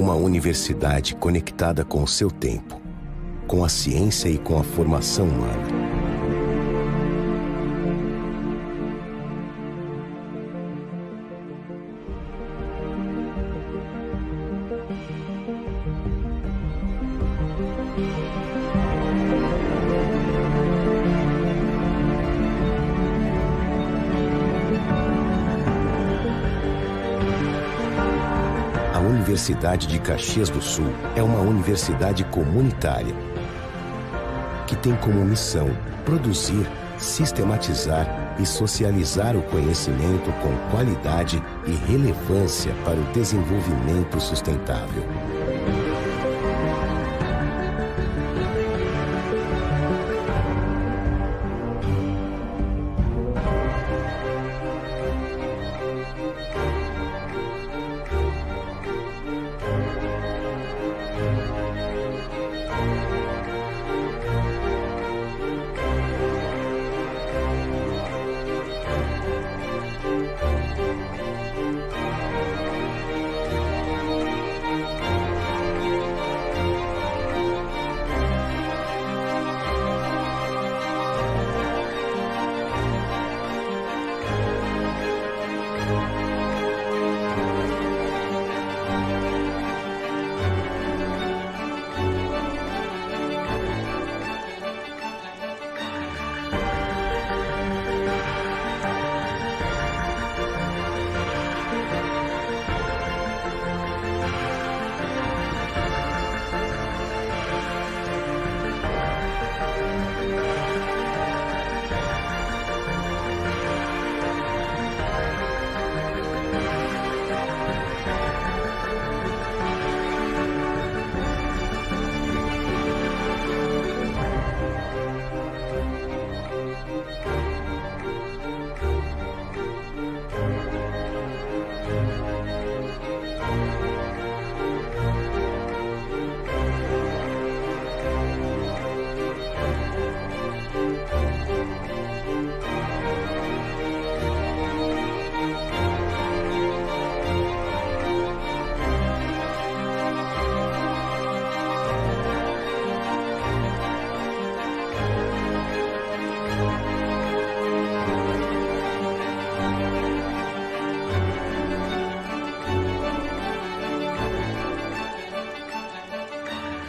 Uma universidade conectada com o seu tempo, com a ciência e com a formação humana. A Universidade de Caxias do Sul é uma universidade comunitária que tem como missão produzir, sistematizar e socializar o conhecimento com qualidade e relevância para o desenvolvimento sustentável.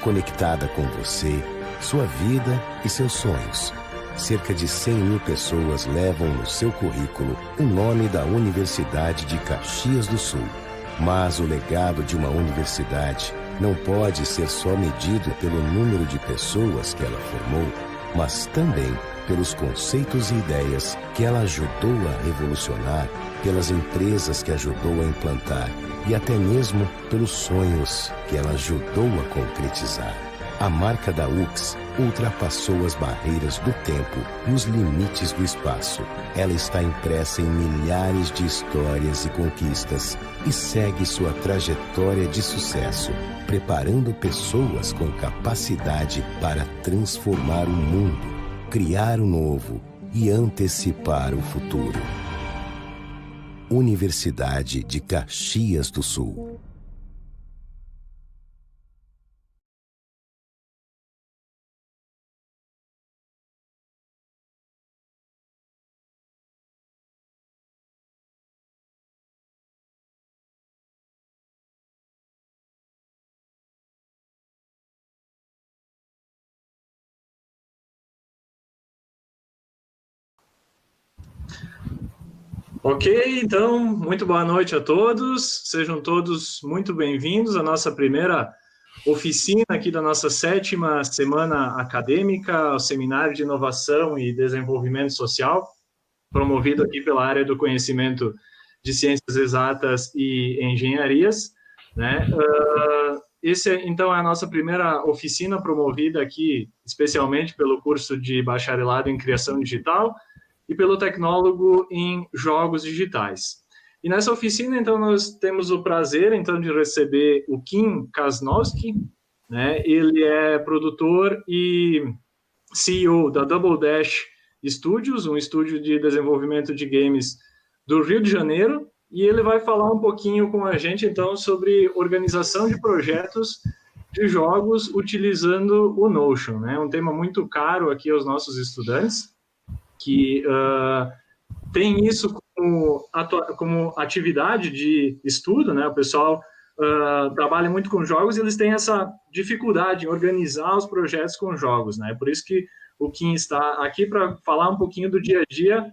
Conectada com você, sua vida e seus sonhos. Cerca de 100.000 pessoas levam no seu currículo o nome da Universidade de Caxias do Sul. Mas o legado de uma universidade não pode ser só medido pelo número de pessoas que ela formou, mas também pelos conceitos e ideias que ela ajudou a revolucionar, pelas empresas que ajudou a implantar e até mesmo pelos sonhos que ela ajudou a concretizar. A marca da UX ultrapassou as barreiras do tempo e os limites do espaço. Ela está impressa em milhares de histórias e conquistas e segue sua trajetória de sucesso, preparando pessoas com capacidade para transformar o mundo, criar o novo e antecipar o futuro. Universidade de Caxias do Sul. Ok, então, muito boa noite a todos. Sejam todos muito bem-vindos à nossa primeira oficina aqui da nossa 7ª semana acadêmica, o Seminário de Inovação e Desenvolvimento Social, promovido aqui pela área do conhecimento de Ciências Exatas e Engenharias, né? Esse, então, é a nossa primeira oficina promovida aqui, especialmente pelo curso de Bacharelado em Criação Digital, e pelo tecnólogo em jogos digitais. E nessa oficina, então, nós temos o prazer, então, de receber o Kim Kasnowski, né? Ele é produtor e CEO da Double Dash Studios, um estúdio de desenvolvimento de games do Rio de Janeiro, e ele vai falar um pouquinho com a gente, então, sobre organização de projetos de jogos utilizando o Notion, né? Um tema muito caro aqui aos nossos estudantes, que tem isso como atividade de estudo, né? O pessoal trabalha muito com jogos e eles têm essa dificuldade em organizar os projetos com jogos, né? Por isso que o Kim está aqui para falar um pouquinho do dia a dia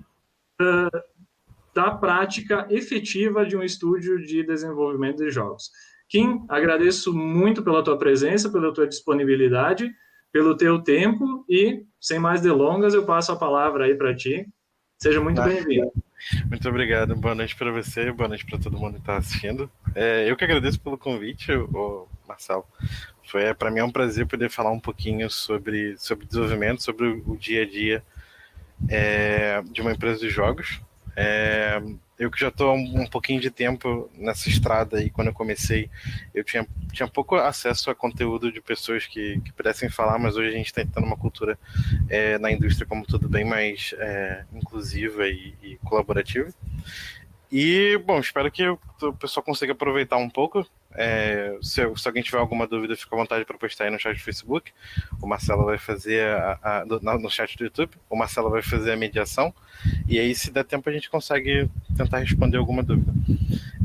da prática efetiva de um estúdio de desenvolvimento de jogos. Kim, agradeço muito pela tua presença, pela tua disponibilidade, pelo teu tempo e, sem mais delongas, eu passo a palavra aí para ti. Seja muito bem-vindo. Muito obrigado, boa noite para você, boa noite para todo mundo que está assistindo. Eu que agradeço pelo convite, Marcelo. Para mim é um prazer poder falar um pouquinho sobre desenvolvimento, sobre o dia a dia de uma empresa de jogos. Eu que já estou há um pouquinho de tempo nessa estrada e quando eu comecei eu tinha pouco acesso a conteúdo de pessoas que pudessem falar, mas hoje a gente está tendo uma cultura na indústria como tudo bem mais inclusiva e colaborativa. E, bom, espero que o pessoal consiga aproveitar um pouco. Se alguém tiver alguma dúvida, fica à vontade para postar aí no chat do Facebook. O Marcelo vai fazer no chat do YouTube. O Marcelo vai fazer a mediação. E aí, se der tempo, a gente consegue tentar responder alguma dúvida.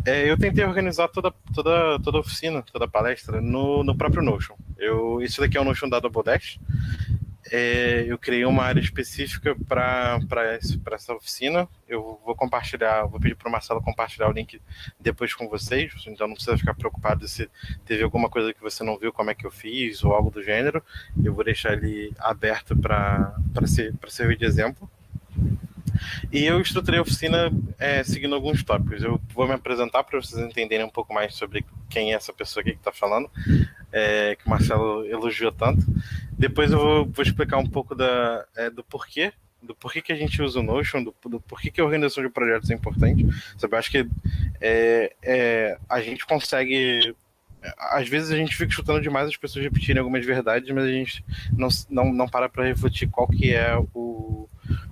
Eu tentei organizar toda a oficina, toda a palestra no próprio Notion. Isso daqui é o Notion da Double Dash. Eu criei uma área específica para essa oficina. Eu vou pedir para o Marcelo compartilhar o link depois com vocês, então não precisa ficar preocupado se teve alguma coisa que você não viu, como é que eu fiz, ou algo do gênero. Eu vou deixar ele aberto para servir de exemplo. E eu estruturei a oficina seguindo alguns tópicos. Eu vou me apresentar para vocês entenderem um pouco mais sobre quem é essa pessoa aqui que está falando, que o Marcelo elogiou tanto. Depois eu vou explicar um pouco do porquê que a gente usa o Notion, do porquê que a organização de projetos é importante. Sabe, eu acho que a gente consegue... Às vezes a gente fica chutando demais as pessoas repetirem algumas verdades, mas a gente não para refletir qual que é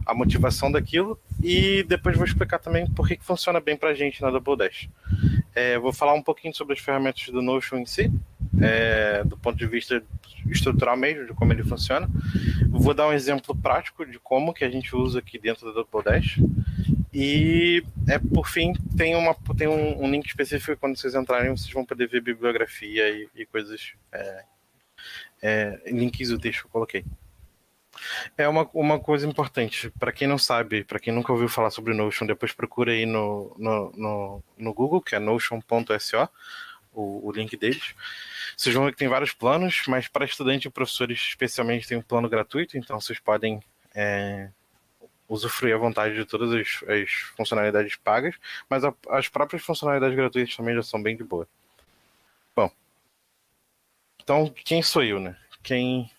a motivação daquilo. E depois vou explicar também por que funciona bem pra gente na Double Dash. Vou falar um pouquinho sobre as ferramentas do Notion em si, do ponto de vista estrutural mesmo, de como ele funciona. Vou dar um exemplo prático de como que a gente usa aqui dentro da Double Dash. E, por fim, tem um link específico. Quando vocês entrarem, vocês vão poder ver bibliografia e coisas, links do texto que eu coloquei. Uma coisa importante, para quem não sabe, para quem nunca ouviu falar sobre Notion, depois procura aí no Google, que é notion.so, o link deles. Vocês vão ver que tem vários planos, mas para estudante e professores especialmente tem um plano gratuito, então vocês podem usufruir à vontade de todas as funcionalidades pagas, mas as próprias funcionalidades gratuitas também já são bem de boa. Bom, então quem sou eu, né? Quem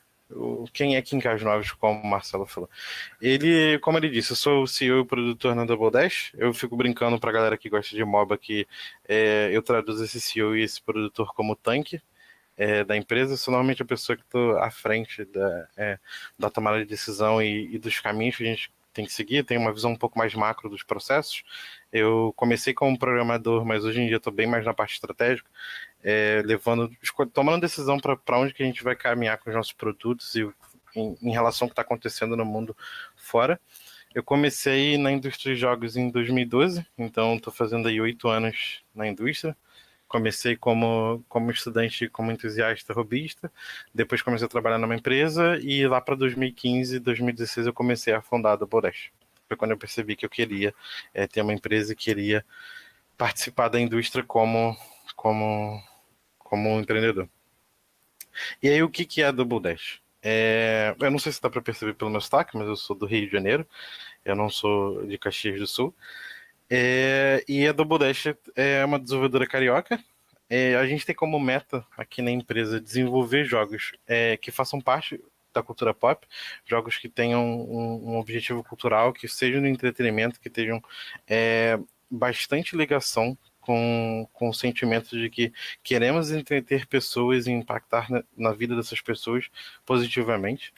é Kim Casnovas, como o Marcelo falou? Como ele disse, eu sou o CEO e produtor na Double Dash. Eu fico brincando pra galera que gosta de MOBA que eu traduzo esse CEO e esse produtor como tanque da empresa. Eu sou normalmente a pessoa que estou à frente da tomada de decisão e dos caminhos que a gente tem que seguir. Tem uma visão um pouco mais macro dos processos. Eu comecei como programador, mas hoje em dia estou bem mais na parte estratégica, tomando decisão para onde que a gente vai caminhar com os nossos produtos e em relação ao que está acontecendo no mundo fora. Eu comecei na indústria de jogos em 2012, então estou fazendo aí 8 anos na indústria. Comecei como estudante, como entusiasta hobbyista, depois comecei a trabalhar numa empresa e lá para 2015, 2016 eu comecei a fundar a Double Dash. Foi quando eu percebi que eu queria ter uma empresa e queria participar da indústria como empreendedor. E aí o que é a Double Dash? Eu não sei se dá para perceber pelo meu sotaque, mas eu sou do Rio de Janeiro, eu não sou de Caxias do Sul. E a Double Dash é uma desenvolvedora carioca. A gente tem como meta aqui na empresa desenvolver jogos que façam parte da cultura pop, jogos que tenham um objetivo cultural, que sejam no entretenimento, que tenham bastante ligação com o sentimento de que queremos entreter pessoas e impactar na vida dessas pessoas positivamente.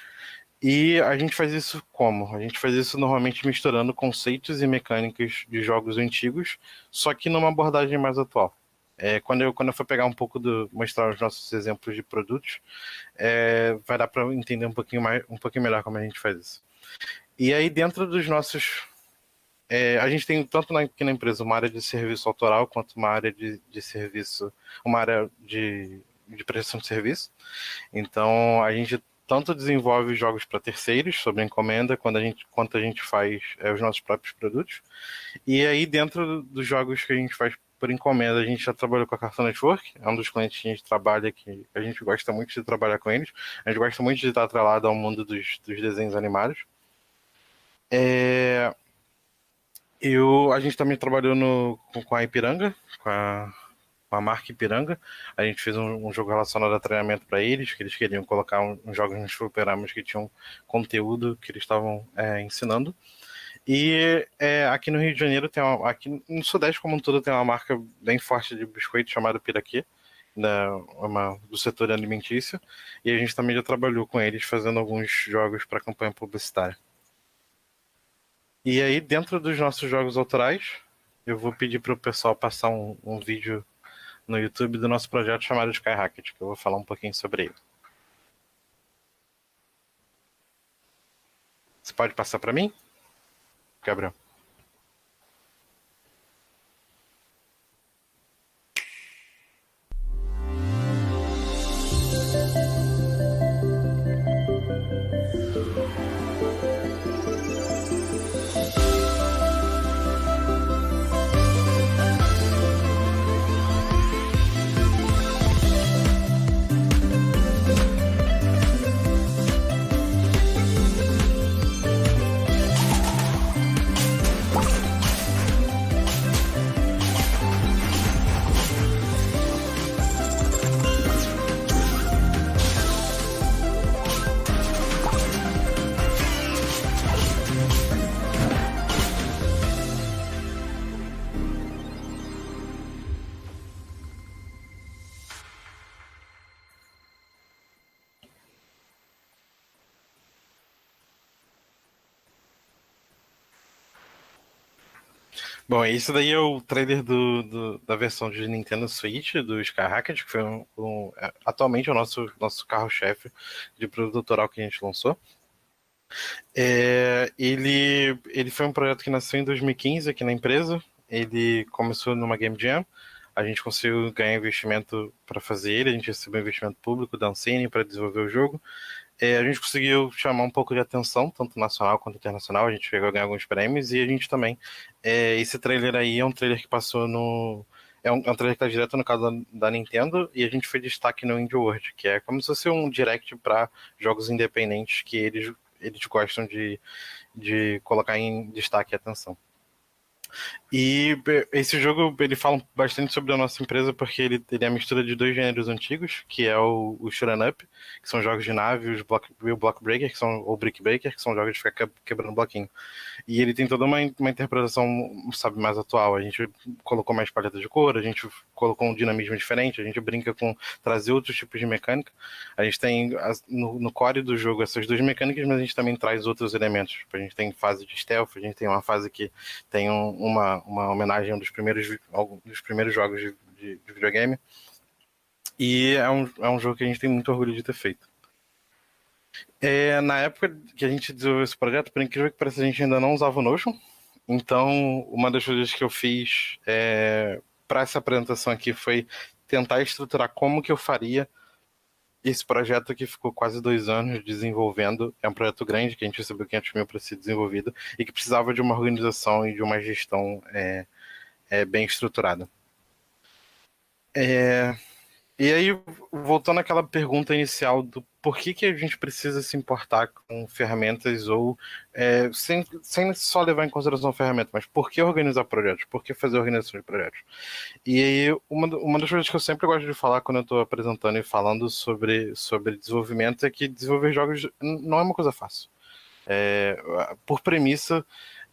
E a gente faz isso como? A gente faz isso normalmente misturando conceitos e mecânicas de jogos antigos, só que numa abordagem mais atual. Quando eu for pegar mostrar os nossos exemplos de produtos, vai dar para entender um pouquinho melhor como a gente faz isso. E aí dentro dos nossos, a gente tem tanto aqui na empresa uma área de serviço autoral quanto uma área de serviço, uma área de prestação de serviço. Então a gente tanto desenvolve jogos para terceiros sob encomenda, quanto a gente faz os nossos próprios produtos. E aí dentro dos jogos que a gente faz por encomenda, a gente já trabalhou com a Cartoon Network, é um dos clientes que a gente trabalha, que a gente gosta muito de trabalhar com eles. A gente gosta muito de estar atrelado ao mundo dos desenhos animados. A gente também trabalhou com a Ipiranga, com a marca Ipiranga. A gente fez um jogo relacionado a treinamento para eles, que eles queriam colocar uns jogos nos fliperamas que tinham conteúdo que eles estavam ensinando. E aqui no Rio de Janeiro, aqui no Sudeste como um todo, tem uma marca bem forte de biscoito chamada Piraquê, do setor alimentício, e a gente também já trabalhou com eles fazendo alguns jogos para campanha publicitária. E aí, dentro dos nossos jogos autorais, eu vou pedir para o pessoal passar um vídeo no YouTube do nosso projeto chamado Skyrocket, que eu vou falar um pouquinho sobre ele. Você pode passar para mim, Gabriel? Bom, esse daí é o trailer da versão de Nintendo Switch do Skyrocket, que foi atualmente o nosso carro-chefe de produto autoral que a gente lançou. Ele foi um projeto que nasceu em 2015 aqui na empresa. Ele começou numa Game Jam. A gente conseguiu ganhar investimento para fazer ele. A gente recebeu investimento público da Ancine para desenvolver o jogo. A gente conseguiu chamar um pouco de atenção, tanto nacional quanto internacional. A gente chegou a ganhar alguns prêmios e a gente também. Esse trailer aí é um trailer que passou no. É um trailer que está direto no caso da Nintendo e a gente foi destaque no Indie World, que é como se fosse um direct para jogos independentes que eles gostam de colocar em destaque e atenção. E esse jogo ele fala bastante sobre a nossa empresa porque ele é a mistura de dois gêneros antigos, que é o Shoot'em Up, que são jogos de nave, e o Block Breaker, ou Brick Breaker, que são jogos de ficar quebrando bloquinho. E ele tem toda uma interpretação, sabe, mais atual. A gente colocou mais paleta de cor, a gente colocou um dinamismo diferente, a gente brinca com trazer outros tipos de mecânica. A gente tem no core do jogo essas duas mecânicas, mas a gente também traz outros elementos. A gente tem fase de stealth, a gente tem uma fase que tem uma homenagem a um dos primeiros jogos de videogame. E é um jogo que a gente tem muito orgulho de ter feito. Na época que a gente desenvolveu esse projeto, por incrível que pareça, a gente ainda não usava o Notion. Então, uma das coisas que eu fiz para essa apresentação aqui foi tentar estruturar como que eu faria esse projeto que ficou quase 2 anos desenvolvendo. É um projeto grande, que a gente recebeu 500 mil para ser desenvolvido e que precisava de uma organização e de uma gestão bem estruturada. E aí, voltando àquela pergunta inicial do por que a gente precisa se importar com ferramentas ou sem só levar em consideração a ferramenta, mas por que organizar projetos? Por que fazer organização de projetos? E aí, uma das coisas que eu sempre gosto de falar quando eu estou apresentando e falando sobre desenvolvimento é que desenvolver jogos não é uma coisa fácil. Por premissa,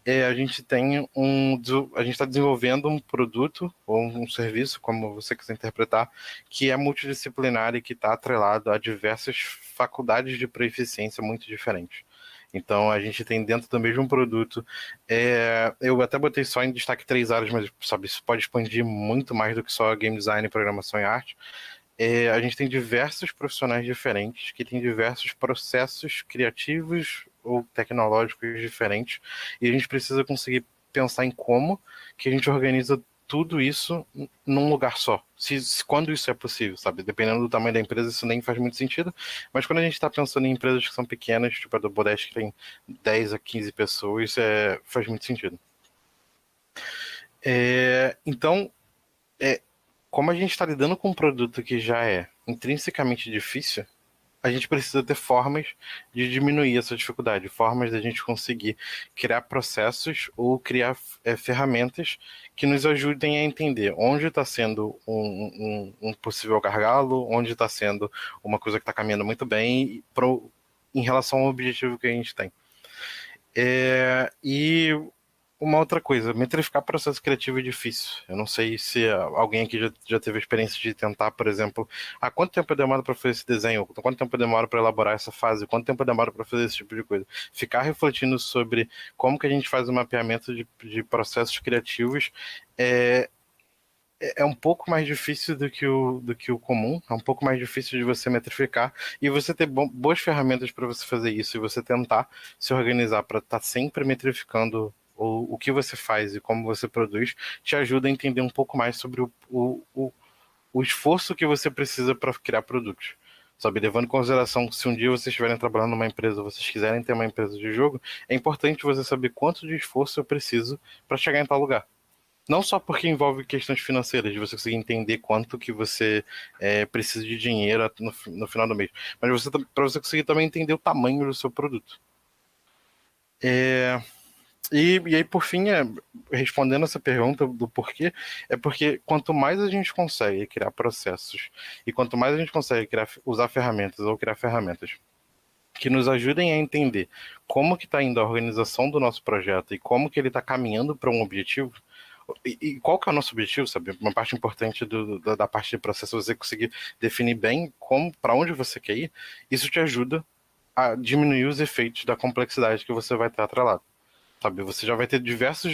a gente está desenvolvendo um produto ou um serviço, como você quiser interpretar, que é multidisciplinar e que está atrelado a diversas faculdades de proeficiência muito diferentes. Então, a gente tem dentro do mesmo produto, eu até botei só em destaque 3 áreas, mas sabe, isso pode expandir muito mais do que só game design, programação e arte. A gente tem diversos profissionais diferentes, que têm diversos processos criativos ou tecnológicos diferentes, e a gente precisa conseguir pensar em como que a gente organiza tudo isso num lugar só. Quando isso é possível, sabe? Dependendo do tamanho da empresa, isso nem faz muito sentido. Mas quando a gente está pensando em empresas que são pequenas, tipo a do Bodesk, que tem 10 a 15 pessoas, faz muito sentido. Então, como a gente está lidando com um produto que já é intrinsecamente difícil, a gente precisa ter formas de diminuir essa dificuldade, formas da gente conseguir criar processos ou criar ferramentas que nos ajudem a entender onde está sendo um possível gargalo, onde está sendo uma coisa que está caminhando muito bem em relação ao objetivo que a gente tem. E uma outra coisa, metrificar processo criativo é difícil. Eu não sei se alguém aqui já teve a experiência de tentar, por exemplo, quanto tempo eu demoro para fazer esse desenho? Quanto tempo eu demoro para elaborar essa fase? Quanto tempo eu demoro para fazer esse tipo de coisa? Ficar refletindo sobre como que a gente faz o mapeamento de processos criativos é um pouco mais difícil do que o comum, é um pouco mais difícil de você metrificar, e você ter boas ferramentas para você fazer isso, e você tentar se organizar para estar sempre metrificando o que você faz e como você produz, te ajuda a entender um pouco mais sobre o esforço que você precisa para criar produtos. Sabe, levando em consideração que se um dia vocês estiverem trabalhando numa empresa, vocês quiserem ter uma empresa de jogo, é importante você saber quanto de esforço eu preciso para chegar em tal lugar. Não só porque envolve questões financeiras, de você conseguir entender quanto que você precisa de dinheiro no final do mês, mas para você conseguir também entender o tamanho do seu produto. E aí, por fim, respondendo essa pergunta do porquê, é porque quanto mais a gente consegue criar processos e quanto mais a gente consegue usar ferramentas ou criar ferramentas que nos ajudem a entender como que está indo a organização do nosso projeto e como que ele está caminhando para um objetivo, e qual que é o nosso objetivo, sabe? Uma parte importante da parte de processo é você conseguir definir bem para onde você quer ir. Isso te ajuda a diminuir os efeitos da complexidade que você vai ter atrelado. Sabe, você já vai ter diversas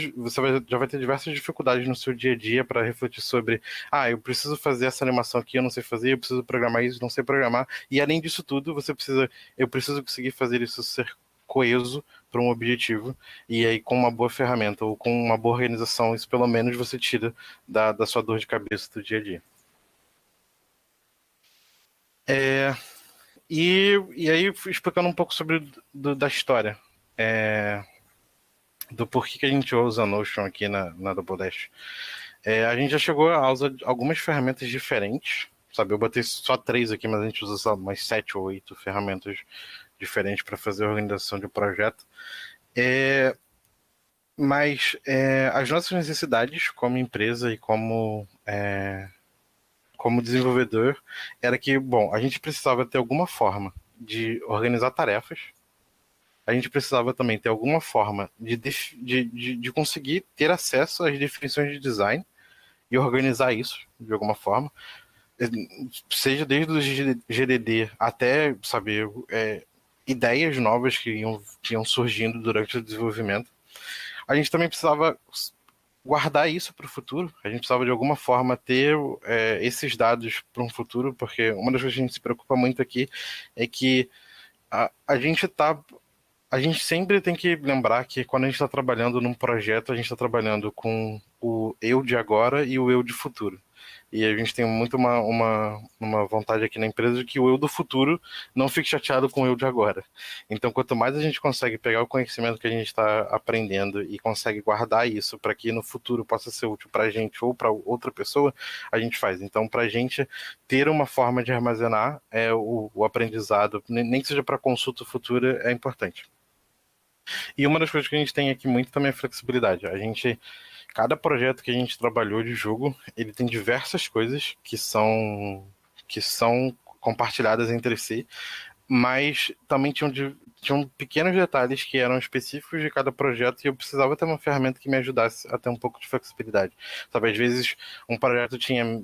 dificuldades no seu dia a dia para refletir sobre, eu preciso fazer essa animação aqui, eu não sei fazer, eu preciso programar isso, não sei programar, e além disso tudo, eu preciso conseguir fazer isso ser coeso para um objetivo, e aí com uma boa ferramenta ou com uma boa organização, isso pelo menos você tira da sua dor de cabeça do dia a dia. E aí, explicando um pouco sobre da história, do porquê que a gente usa Notion aqui na Doubledash. A gente já chegou a usar algumas ferramentas diferentes, sabe? Eu botei só 3 aqui, mas a gente usa umas 7 ou 8 ferramentas diferentes para fazer a organização de um projeto. Mas as nossas necessidades como empresa e como desenvolvedor era que, bom, a gente precisava ter alguma forma de organizar tarefas. A gente precisava também ter alguma forma de conseguir ter acesso às definições de design e organizar isso de alguma forma, seja desde o GDD até, saber ideias novas que iam surgindo durante o desenvolvimento. A gente também precisava guardar isso para o futuro. A gente precisava de alguma forma ter esses dados para um futuro, porque uma das coisas que a gente se preocupa muito aqui é que a gente sempre tem que lembrar que quando a gente está trabalhando num projeto, a gente está trabalhando com o eu de agora e o eu de futuro. E a gente tem muito uma vontade aqui na empresa de que o eu do futuro não fique chateado com o eu de agora. Então, quanto mais a gente consegue pegar o conhecimento que a gente está aprendendo e consegue guardar isso para que no futuro possa ser útil para a gente ou para outra pessoa, a gente faz. Então, para a gente ter uma forma de armazenar o aprendizado, nem que seja para consulta futura, é importante. E uma das coisas que a gente tem aqui muito também é flexibilidade. Cada projeto que a gente trabalhou de jogo, ele tem diversas coisas que são compartilhadas entre si, mas também tinham pequenos detalhes que eram específicos de cada projeto e eu precisava ter uma ferramenta que me ajudasse a ter um pouco de flexibilidade. Sabe, às vezes um projeto tinha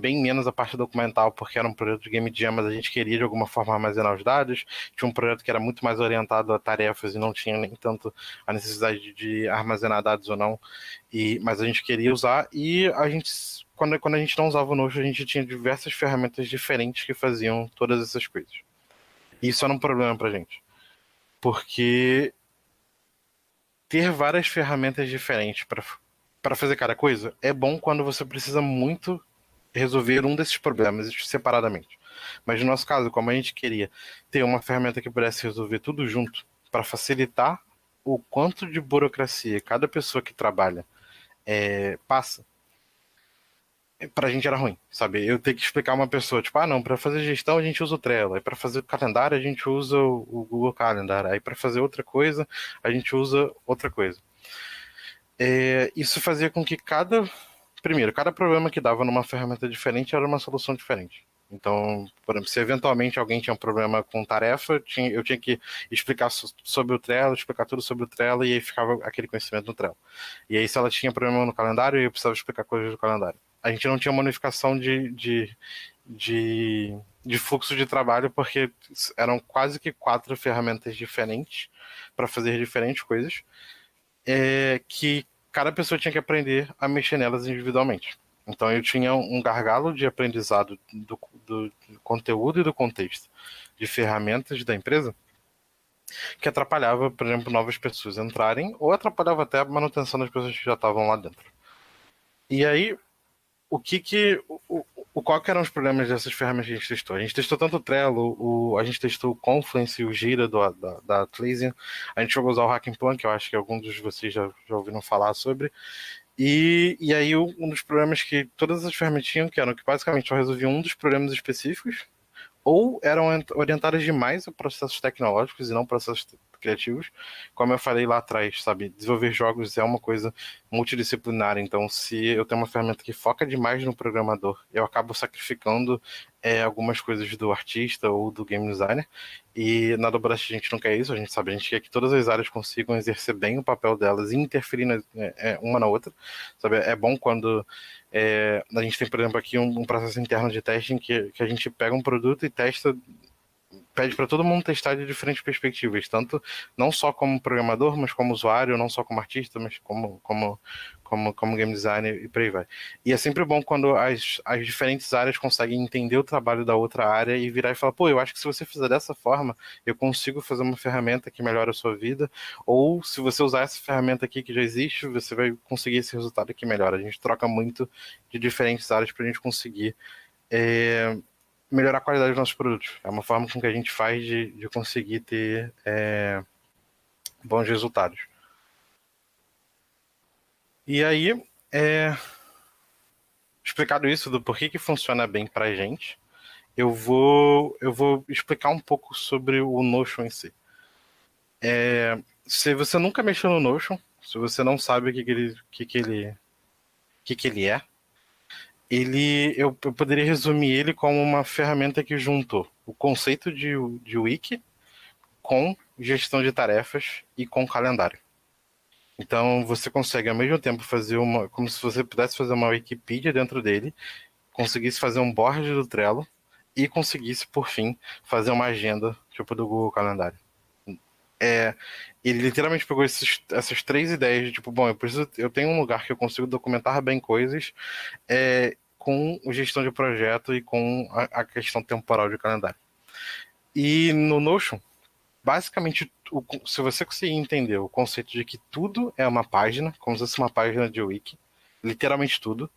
bem menos a parte documental, porque era um projeto de Game Jam, mas a gente queria de alguma forma armazenar os dados. Tinha um projeto que era muito mais orientado a tarefas e não tinha nem tanto a necessidade de armazenar dados ou não, mas a gente queria usar, e a gente, quando a gente não usava o Notion, a gente tinha diversas ferramentas diferentes que faziam todas essas coisas. E isso era um problema pra gente, porque ter várias ferramentas diferentes para fazer cada coisa é bom quando você precisa muito resolver um desses problemas separadamente. Mas no nosso caso, como a gente queria ter uma ferramenta que pudesse resolver tudo junto, para facilitar o quanto de burocracia cada pessoa que trabalha passa, pra gente era ruim, sabe? Eu ter que explicar uma pessoa, tipo, não, pra fazer gestão a gente usa o Trello, aí pra fazer o calendário a gente usa o Google Calendar, aí pra fazer outra coisa a gente usa outra coisa. Isso fazia com que cada problema que dava numa ferramenta diferente era uma solução diferente. Então, por exemplo, se eventualmente alguém tinha um problema com tarefa, eu tinha que explicar sobre o Trello, explicar tudo sobre o Trello, e aí ficava aquele conhecimento no Trello. E aí, se ela tinha problema no calendário, eu precisava explicar coisas do calendário. A gente não tinha uma unificação de fluxo de trabalho, porque eram quase que 4 ferramentas diferentes para fazer diferentes coisas, que cada pessoa tinha que aprender a mexer nelas individualmente. Então eu tinha um gargalo de aprendizado do conteúdo e do contexto de ferramentas da empresa que atrapalhava, por exemplo, novas pessoas entrarem, ou atrapalhava até a manutenção das pessoas que já estavam lá dentro. E aí, qual que eram os problemas dessas ferramentas que a gente testou? A gente testou tanto o Trello, a gente testou o Confluence e o Gira da Atlassian. A gente chegou a usar o Hacking Plan, que eu acho que alguns de vocês já ouviram falar sobre. E aí um dos problemas que todas as ferramentas tinham, que eram que basicamente só resolviam um dos problemas específicos, ou eram orientadas demais a processos tecnológicos e não processos criativos. Como eu falei lá atrás, sabe, desenvolver jogos é uma coisa multidisciplinar, então se eu tenho uma ferramenta que foca demais no programador, eu acabo sacrificando algumas coisas do artista ou do game designer, e na Dobrast a gente não quer isso, a gente quer que todas as áreas consigam exercer bem o papel delas e interferir uma na outra, sabe, é bom quando a gente tem, por exemplo, aqui um processo interno de testing que a gente pega um produto e pede para todo mundo testar de diferentes perspectivas, tanto não só como programador, mas como usuário, não só como artista, mas como game designer e por aí vai. E é sempre bom quando as diferentes áreas conseguem entender o trabalho da outra área e virar e falar, pô, eu acho que se você fizer dessa forma, eu consigo fazer uma ferramenta que melhora a sua vida, ou se você usar essa ferramenta aqui que já existe, você vai conseguir esse resultado que melhora. A gente troca muito de diferentes áreas para a gente conseguir melhorar a qualidade dos nossos produtos. É uma forma com que a gente faz de conseguir ter bons resultados. E aí, explicado isso do porquê que funciona bem pra gente, eu vou explicar um pouco sobre o Notion em si. Se você nunca mexeu no Notion, se você não sabe o que ele é, eu poderia resumir ele como uma ferramenta que juntou o conceito de wiki com gestão de tarefas e com calendário. Então você consegue ao mesmo tempo fazer como se você pudesse fazer uma Wikipedia dentro dele, conseguisse fazer um board do Trello e conseguisse, por fim, fazer uma agenda tipo do Google Calendário. Ele literalmente pegou essas 3 ideias de tipo, bom, eu tenho um lugar que eu consigo documentar bem coisas com gestão de projeto e com a questão temporal de calendário. E no Notion, basicamente, se você conseguir entender o conceito de que tudo é uma página, como se fosse uma página de wiki, literalmente tudo,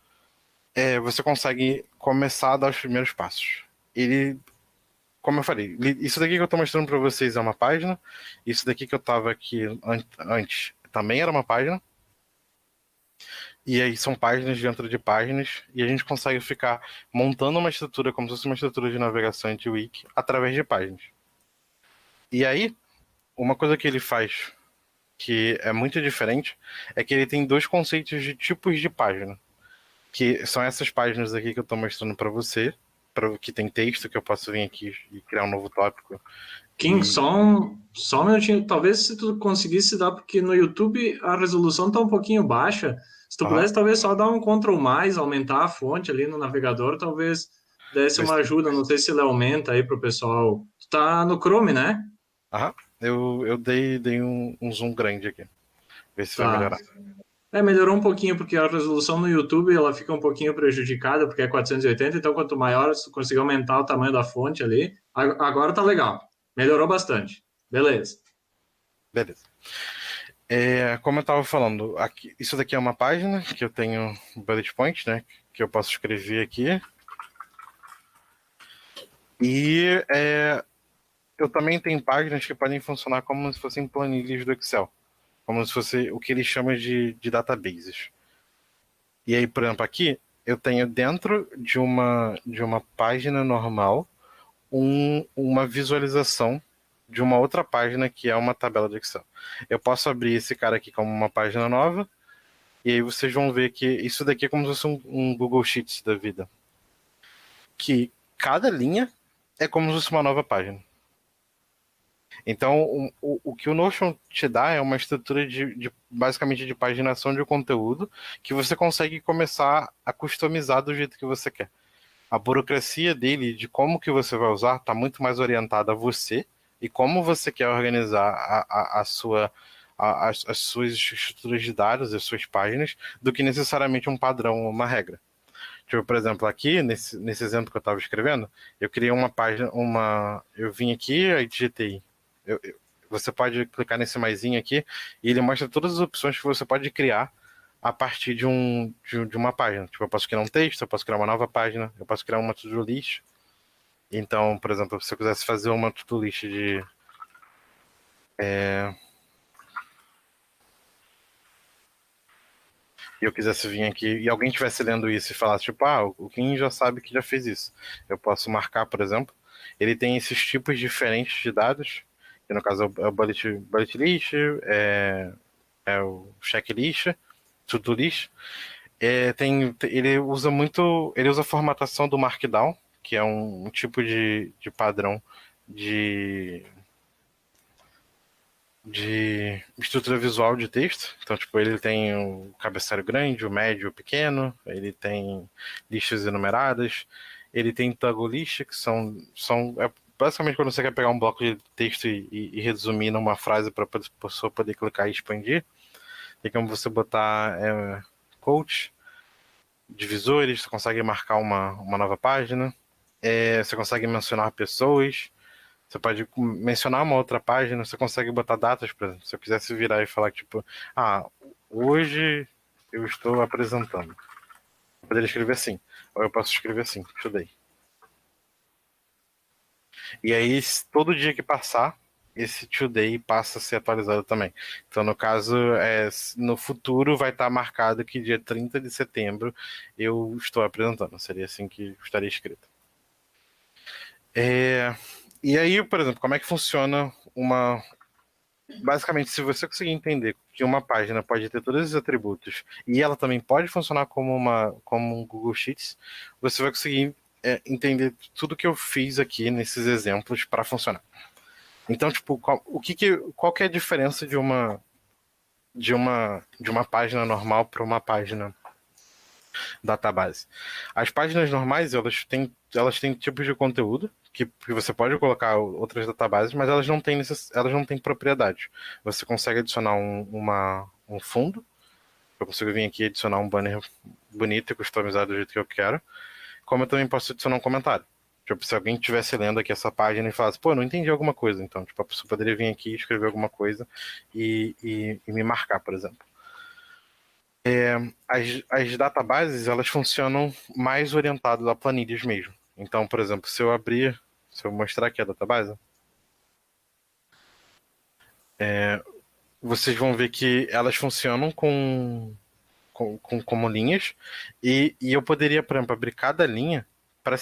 você consegue começar a dar os primeiros passos. Como eu falei, isso daqui que eu estou mostrando para vocês é uma página, isso daqui que eu estava aqui antes também era uma página, e aí são páginas dentro de páginas, e a gente consegue ficar montando uma estrutura como se fosse uma estrutura de navegação de wiki através de páginas. E aí, uma coisa que ele faz que é muito diferente é que ele tem 2 conceitos de tipos de página, que são essas páginas aqui que eu estou mostrando para que tem texto, que eu posso vir aqui e criar um novo tópico. Kim, só um minutinho. Talvez se tu conseguisse dar, porque no YouTube a resolução tá um pouquinho baixa. Se tu pudesse, talvez só dar um Ctrl+, aumentar a fonte ali no navegador, talvez desse uma ajuda. Não sei se ele aumenta aí pro pessoal. Tu tá no Chrome, né? Aham, eu dei um zoom grande aqui. Ver se vai melhorar. Melhorou um pouquinho, porque a resolução no YouTube ela fica um pouquinho prejudicada, porque é 480, então quanto maior, se tu conseguir aumentar o tamanho da fonte ali, agora tá legal. Melhorou bastante. Beleza. Como eu estava falando, isso daqui é uma página que eu tenho bullet point, né? Que eu posso escrever aqui. E eu também tenho páginas que podem funcionar como se fossem planilhas do Excel. Como se fosse o que eles chamam de databases. E aí, por exemplo, aqui eu tenho dentro de uma página normal uma visualização de uma outra página que é uma tabela de Excel. Eu posso abrir esse cara aqui como uma página nova, e aí vocês vão ver que isso daqui é como se fosse um Google Sheets da vida. Que cada linha é como se fosse uma nova página. Então, o que o Notion te dá é uma estrutura basicamente de paginação de conteúdo que você consegue começar a customizar do jeito que você quer. A burocracia dele, de como que você vai usar, está muito mais orientada a você e como você quer organizar as suas estruturas de dados, as suas páginas, do que necessariamente um padrão ou uma regra. Tipo, por exemplo, aqui, nesse exemplo que eu estava escrevendo, eu criei uma página, eu vim aqui e digitei. Você pode clicar nesse maisinho aqui e ele mostra todas as opções que você pode criar a partir de uma página. Tipo, eu posso criar um texto, eu posso criar uma nova página, eu posso criar uma to-do list. Então, por exemplo, se eu quisesse fazer uma to-do list e eu quisesse vir aqui e alguém estivesse lendo isso e falasse, tipo, o Kim já sabe que já fez isso. Eu posso marcar, por exemplo. Ele tem esses tipos diferentes de dados, que no caso é o bullet list, é o checklist, to-do list. Ele usa a formatação do Markdown, que é um tipo de padrão de estrutura visual de texto. Então, tipo, ele tem o cabeçalho grande, o médio, o pequeno, ele tem listas enumeradas, ele tem toggle list, que são basicamente quando você quer pegar um bloco de texto e resumir numa frase para a pessoa poder clicar e expandir. Tem como você botar quotes, divisores, você consegue marcar uma nova página, você consegue mencionar pessoas, você pode mencionar uma outra página, você consegue botar datas, por exemplo. Se eu quisesse virar e falar, tipo, hoje eu estou apresentando. Eu poderia escrever assim, ou eu posso escrever assim, today. E aí, todo dia que passar, esse today passa a ser atualizado também. Então, no caso, no futuro vai estar marcado que dia 30 de setembro eu estou apresentando. Seria assim que estaria escrito. E aí, por exemplo, como é que funciona Basicamente, se você conseguir entender que uma página pode ter todos esses atributos e ela também pode funcionar como um Google Sheets, você vai conseguir entender tudo que eu fiz aqui nesses exemplos para funcionar. Então, tipo, qual que é a diferença de uma página normal para uma página database? As páginas normais, elas têm tipos de conteúdo que você pode colocar outras databases, mas elas não têm propriedade. Você consegue adicionar um fundo. Eu consigo vir aqui e adicionar um banner bonito e customizado do jeito que eu quero. Como eu também posso adicionar um comentário. Tipo, se alguém estivesse lendo aqui essa página e falasse, não entendi alguma coisa. Então, tipo, a pessoa poderia vir aqui e escrever alguma coisa e me marcar, por exemplo. As databases, elas funcionam mais orientadas a planilhas mesmo. Então, por exemplo, se eu mostrar aqui a database, vocês vão ver que elas funcionam como linhas, e eu poderia, por exemplo, abrir cada linha para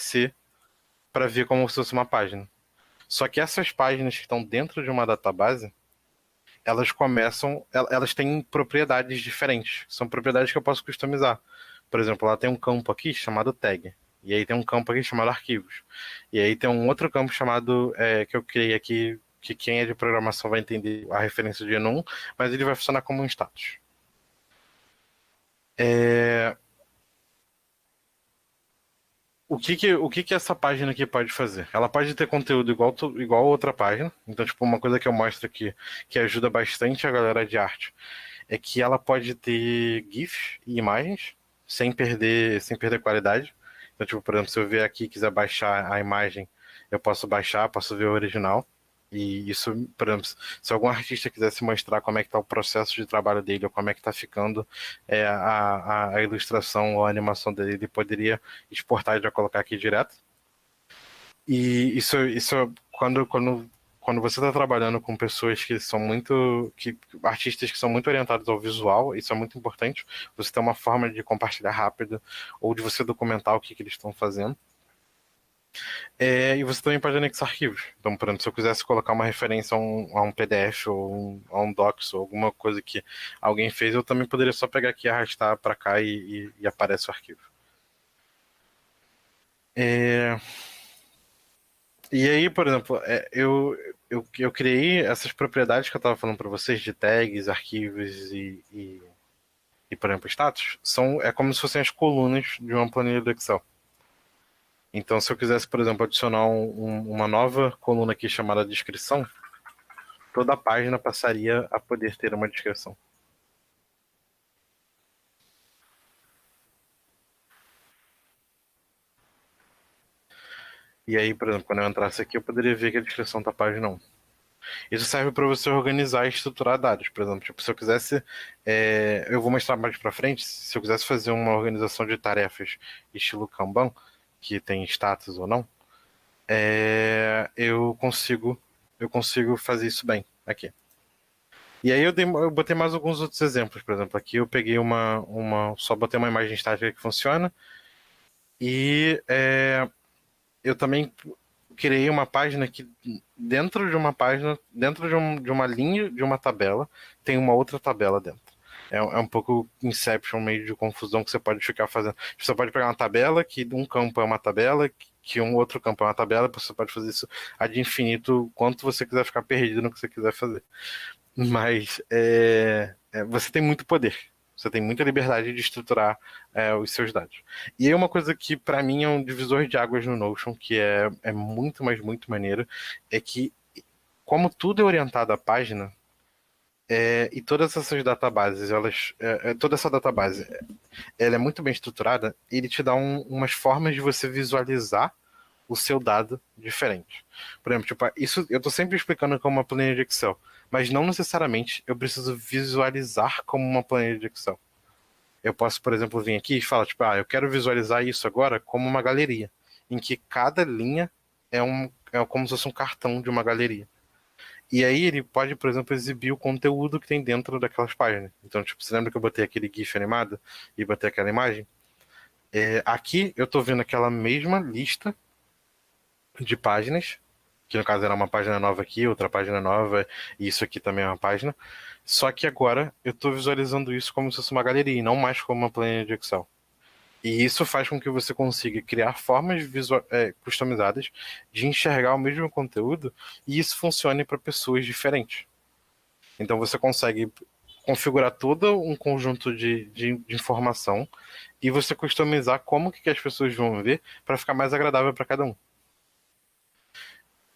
ver como se fosse uma página. Só que essas páginas que estão dentro de uma database, elas têm propriedades diferentes. São propriedades que eu posso customizar. Por exemplo, ela tem um campo aqui chamado tag. E aí tem um campo aqui chamado arquivos. E aí tem um outro campo chamado, que eu criei aqui, que quem é de programação vai entender a referência de enum, mas ele vai funcionar como um status. O que que essa página aqui pode fazer? Ela pode ter conteúdo igual a outra página. Então, tipo, uma coisa que eu mostro aqui, que ajuda bastante a galera de arte, é que ela pode ter GIFs e imagens, sem perder qualidade. Então, tipo, por exemplo, se eu vier aqui e quiser baixar a imagem, eu posso baixar, posso ver o original. E isso, por exemplo, se algum artista quisesse mostrar como é que está o processo de trabalho dele, ou como é que está ficando a ilustração ou a animação dele, ele poderia exportar e já colocar aqui direto. E isso quando você está trabalhando com pessoas que são artistas que são muito orientados ao visual, isso é muito importante, você ter uma forma de compartilhar rápido, ou de você documentar o que eles estão fazendo. E você também pode anexar arquivos. Então, por exemplo, se eu quisesse colocar uma referência a um PDF ou a um Docs ou alguma coisa que alguém fez, eu também poderia só pegar aqui, arrastar para cá e aparece o arquivo. E aí, por exemplo, eu criei essas propriedades que eu estava falando para vocês de tags, arquivos e, por exemplo, status. É como se fossem as colunas de uma planilha do Excel. Então, se eu quisesse, por exemplo, adicionar uma nova coluna aqui chamada descrição, toda a página passaria a poder ter uma descrição. E aí, por exemplo, quando eu entrasse aqui, eu poderia ver que a descrição da página 1. Isso serve para você organizar e estruturar dados. Por exemplo, tipo, se eu quisesse, eu vou mostrar mais para frente, se eu quisesse fazer uma organização de tarefas estilo Kanban, que tem status ou não, eu consigo fazer isso bem aqui. E aí eu botei mais alguns outros exemplos. Por exemplo, aqui eu peguei só botei uma imagem estática que funciona, e eu também criei uma página que dentro de uma página, dentro de uma linha de uma tabela, tem uma outra tabela dentro. É um pouco Inception, meio de confusão que você pode ficar fazendo. Você pode pegar uma tabela, que um campo é uma tabela, que um outro campo é uma tabela, você pode fazer isso ad infinito, quanto você quiser ficar perdido no que você quiser fazer. Mas você tem muito poder. Você tem muita liberdade de estruturar os seus dados. E aí uma coisa que para mim é um divisor de águas no Notion, que é muito, mas muito maneiro, é que como tudo é orientado à página, e todas essas databases, toda essa database, ela é muito bem estruturada, ele te dá umas formas de você visualizar o seu dado diferente. Por exemplo, tipo, isso eu estou sempre explicando como uma planilha de Excel, mas não necessariamente eu preciso visualizar como uma planilha de Excel. Eu posso, por exemplo, vir aqui e falar, tipo, eu quero visualizar isso agora como uma galeria, em que cada linha é como se fosse um cartão de uma galeria. E aí ele pode, por exemplo, exibir o conteúdo que tem dentro daquelas páginas. Então, tipo, você lembra que eu botei aquele GIF animado e botei aquela imagem? Aqui eu estou vendo aquela mesma lista de páginas, que no caso era uma página nova aqui, outra página nova, e isso aqui também é uma página. Só que agora eu estou visualizando isso como se fosse uma galeria, e não mais como uma planilha de Excel. E isso faz com que você consiga criar formas customizadas de enxergar o mesmo conteúdo, e isso funcione para pessoas diferentes. Então você consegue configurar todo um conjunto de informação e você customizar como que as pessoas vão ver para ficar mais agradável para cada um.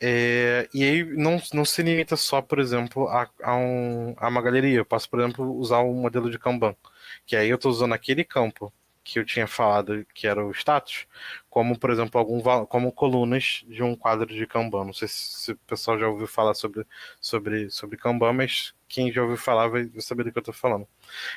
E aí não se limita só, por exemplo, a uma galeria. Eu posso, por exemplo, usar um modelo de Kanban, que aí eu estou usando aquele campo que eu tinha falado que era o status, como, por exemplo, como colunas de um quadro de Kanban. Não sei se o pessoal já ouviu falar sobre Kanban, mas quem já ouviu falar vai saber do que eu estou falando.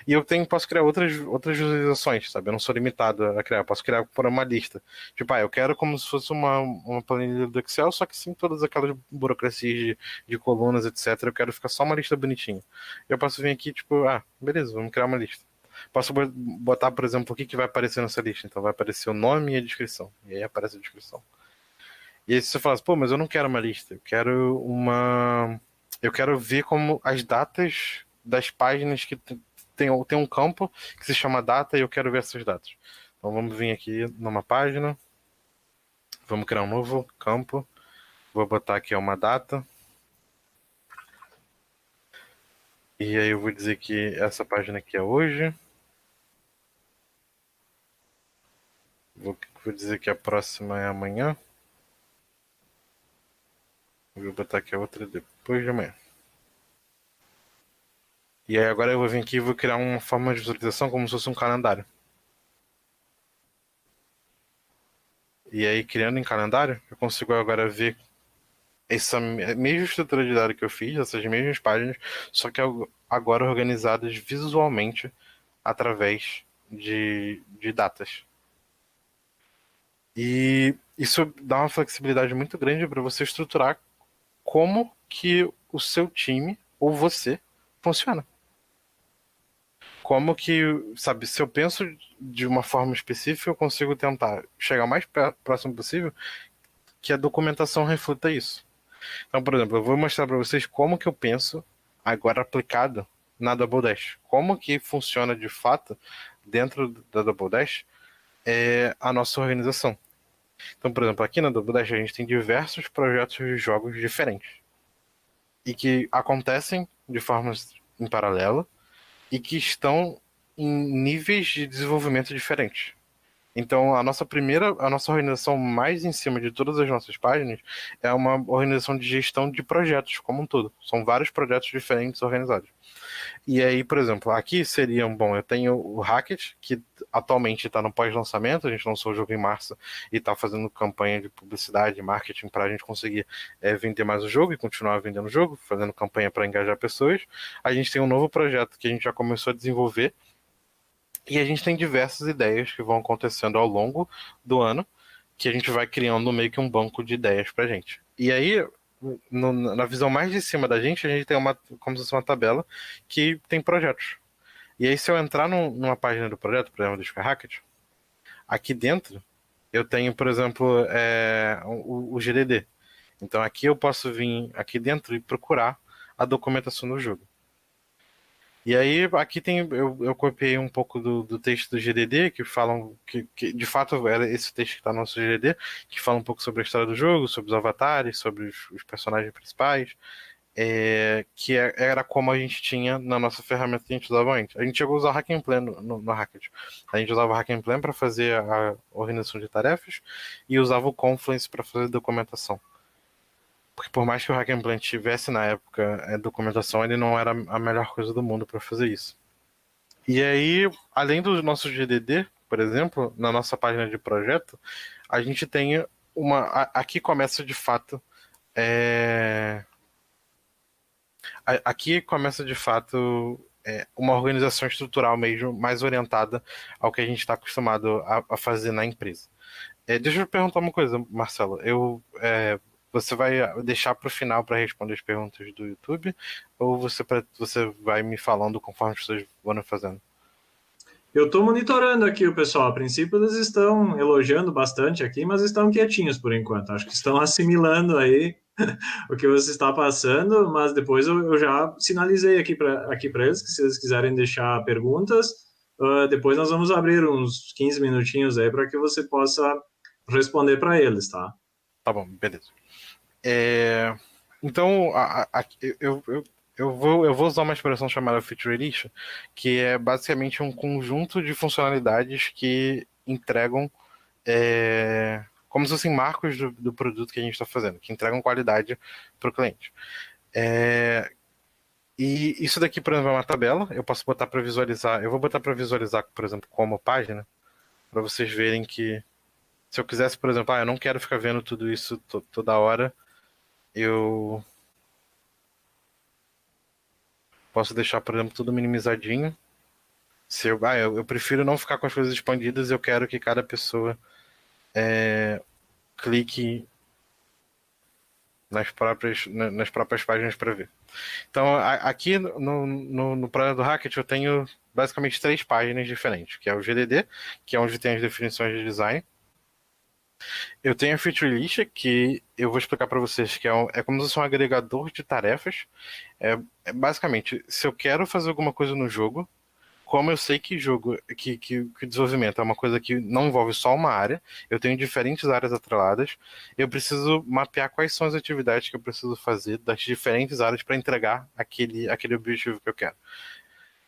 E eu posso criar outras visualizações, sabe? Eu não sou limitado a criar, eu posso criar por uma lista. Tipo, eu quero como se fosse uma planilha do Excel, só que sem todas aquelas burocracias de colunas, etc. Eu quero ficar só uma lista bonitinha. Eu posso vir aqui, tipo, beleza, vamos criar uma lista. Posso botar, por exemplo, o que vai aparecer nessa lista. Então vai aparecer o nome e a descrição. E aí aparece a descrição. E aí você fala assim, pô, mas eu não quero uma lista. Eu quero ver como as datas das páginas que tem um campo que se chama data e eu quero ver essas datas. Então vamos vir aqui numa página. Vamos criar um novo campo. Vou botar aqui uma data. E aí eu vou dizer que essa página aqui é hoje. Vou dizer que a próxima é amanhã. Vou botar aqui a outra depois de amanhã. E aí agora eu vou vir aqui e vou criar uma forma de visualização como se fosse um calendário. E aí, criando em calendário, eu consigo agora ver essa mesma estrutura de dado que eu fiz, essas mesmas páginas, só que agora organizadas visualmente através de datas. E isso dá uma flexibilidade muito grande para você estruturar como que o seu time ou você funciona. Como que, sabe, se eu penso de uma forma específica, eu consigo tentar chegar o mais próximo possível que a documentação reflita isso. Então, por exemplo, eu vou mostrar para vocês como que eu penso agora aplicado na Double Dash. Como que funciona de fato dentro da Double Dash a nossa organização. Então, por exemplo, aqui na Double Dash a gente tem diversos projetos de jogos diferentes e que acontecem de formas em paralelo e que estão em níveis de desenvolvimento diferentes. Então, a nossa organização mais em cima de todas as nossas páginas é uma organização de gestão de projetos como um todo. São vários projetos diferentes organizados. E aí, por exemplo, aqui seria bom, eu tenho o Hackett, que atualmente está no pós-lançamento, a gente lançou o jogo em março e está fazendo campanha de publicidade e marketing para a gente conseguir vender mais o jogo e continuar vendendo o jogo, fazendo campanha para engajar pessoas. A gente tem um novo projeto que a gente já começou a desenvolver e a gente tem diversas ideias que vão acontecendo ao longo do ano, que a gente vai criando meio que um banco de ideias pra gente. E aí, na visão mais de cima da gente, a gente tem como se fosse uma tabela que tem projetos. E aí, se eu entrar numa página do projeto, por exemplo, do Skyhackett, aqui dentro, eu tenho, por exemplo, o GDD. Então aqui eu posso vir aqui dentro e procurar a documentação do jogo. E aí, aqui eu copiei um pouco do texto do GDD, que falam que de fato era esse texto que está no nosso GDD, que fala um pouco sobre a história do jogo, sobre os avatares, sobre os personagens principais, era como a gente tinha na nossa ferramenta que a gente usava antes. A gente chegou a usar Hack and Plan no Hackett. A gente usava o Hack and Plan para fazer a organização de tarefas e usava o Confluence para fazer documentação. Porque por mais que o Hack and Plan tivesse na época documentação, ele não era a melhor coisa do mundo para fazer isso. E aí, além do nosso GDD, por exemplo, na nossa página de projeto, a gente tem aqui começa de fato aqui começa de fato uma organização estrutural mesmo mais orientada ao que a gente está acostumado a fazer na empresa. Deixa eu perguntar uma coisa, Marcelo. Você vai deixar para o final para responder as perguntas do YouTube ou você vai me falando conforme as pessoas vão fazendo? Eu estou monitorando aqui o pessoal. A princípio eles estão elogiando bastante aqui, mas estão quietinhos por enquanto. Acho que estão assimilando aí o que você está passando, mas depois eu já sinalizei aqui para eles que se eles quiserem deixar perguntas, depois nós vamos abrir uns 15 minutinhos aí para que você possa responder para eles, tá? Tá bom, beleza. Então, eu vou usar uma expressão chamada Feature Release, que é basicamente um conjunto de funcionalidades que entregam como se fossem marcos do produto que a gente está fazendo, que entregam qualidade para o cliente. E isso daqui, por exemplo, é uma tabela, eu posso botar para visualizar, eu vou botar para visualizar, por exemplo, como página, para vocês verem que se eu quisesse, por exemplo, eu não quero ficar vendo tudo isso toda hora, eu posso deixar, por exemplo, tudo minimizadinho. Eu prefiro não ficar com as coisas expandidas, eu quero que cada pessoa clique nas próprias páginas para ver. Então, aqui no projeto do Hackett, eu tenho basicamente 3 páginas diferentes, que é o GDD, que é onde tem as definições de design. Eu tenho a Feature List, que eu vou explicar para vocês, que é como se fosse um agregador de tarefas. Basicamente, se eu quero fazer alguma coisa no jogo, como eu sei que que desenvolvimento é uma coisa que não envolve só uma área, eu tenho diferentes áreas atreladas, eu preciso mapear quais são as atividades que eu preciso fazer das diferentes áreas para entregar aquele objetivo que eu quero.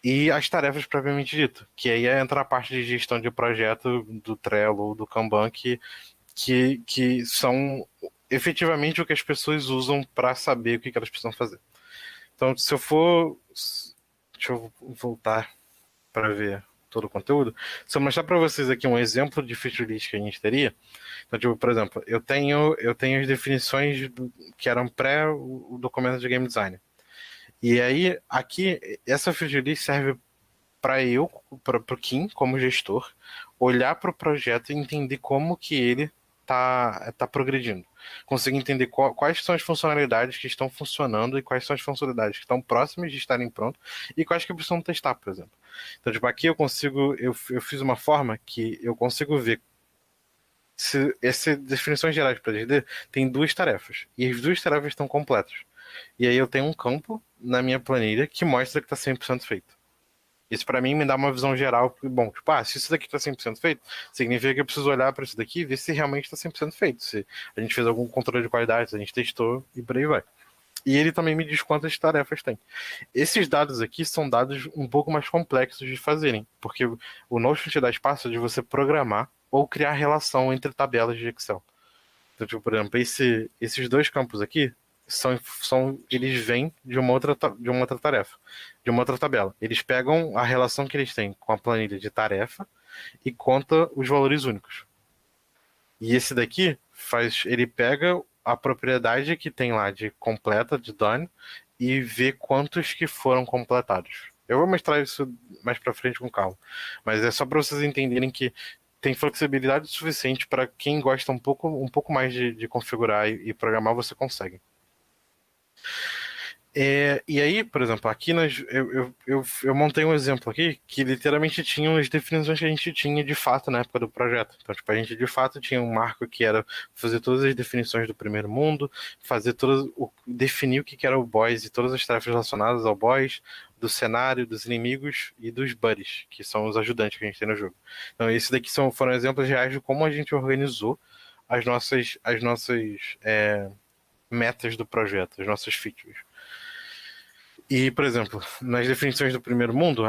E as tarefas propriamente dito, que aí entra a parte de gestão de projeto do Trello ou do Kanban, que são efetivamente o que as pessoas usam para saber o que elas precisam fazer. Então, se eu for. Deixa eu voltar para ver todo o conteúdo. Se eu mostrar para vocês aqui um exemplo de feature list que a gente teria, então, tipo, por exemplo, eu tenho as definições que eram pré o documento de game design. E aí, aqui, essa feature list serve para o Kim, como gestor, olhar para o projeto e entender como que ele tá progredindo. Conseguir entender quais são as funcionalidades que estão funcionando e quais são as funcionalidades que estão próximas de estarem prontas e quais que precisam testar, por exemplo. Então, tipo, aqui eu fiz uma forma que eu consigo ver se essas definições gerais para 3D tem duas tarefas e as duas tarefas estão completas. E aí eu tenho um campo na minha planilha que mostra que está 100% feito. Isso para mim me dá uma visão geral, bom, tipo, se isso daqui está 100% feito, significa que eu preciso olhar para isso daqui e ver se realmente está 100% feito, se a gente fez algum controle de qualidade, se a gente testou e por aí vai. E ele também me diz quantas tarefas tem. Esses dados aqui são dados um pouco mais complexos de fazerem, porque o Notion te dá espaço de você programar ou criar relação entre tabelas de Excel. Então, tipo, por exemplo, esses dois campos aqui eles vêm de uma outra tarefa, de uma outra tabela. Eles pegam a relação que eles têm com a planilha de tarefa e conta os valores únicos. E esse daqui ele pega a propriedade que tem lá de completa, de done, e vê quantos que foram completados. Eu vou mostrar isso mais para frente com calma, mas é só para vocês entenderem que tem flexibilidade suficiente para quem gosta um pouco mais de configurar e programar, você consegue. E aí, por exemplo, aqui eu montei um exemplo aqui que literalmente tinha as definições que a gente tinha de fato na época do projeto. Então, tipo, a gente de fato tinha um marco que era fazer todas as definições do primeiro mundo, definir o que era o boss e todas as tarefas relacionadas ao boss, do cenário, dos inimigos e dos buddies, que são os ajudantes que a gente tem no jogo. Então, esses daqui foram exemplos reais de como a gente organizou as nossas metas do projeto, as nossas features. E, por exemplo, nas definições do primeiro mundo,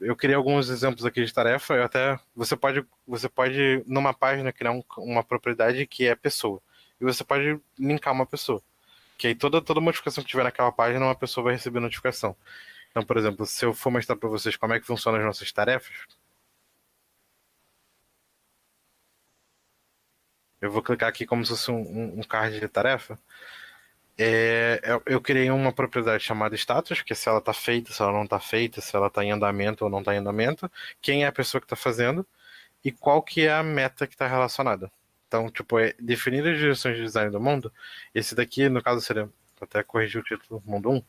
eu criei alguns exemplos aqui de tarefa. Você pode numa página criar uma propriedade que é pessoa, e você pode linkar uma pessoa, que aí toda modificação que tiver naquela página, uma pessoa vai receber notificação. Então, por exemplo, se eu for mostrar para vocês como é que funcionam as nossas tarefas, eu vou clicar aqui como se fosse um card de tarefa. Eu criei uma propriedade chamada status, que é se ela está feita, se ela não está feita, se ela está em andamento ou não está em andamento, quem é a pessoa que está fazendo e qual que é a meta que está relacionada. Então, tipo, definir as direções de design do mundo. Esse daqui, no caso, seria, até corrigir o título, mundo 1,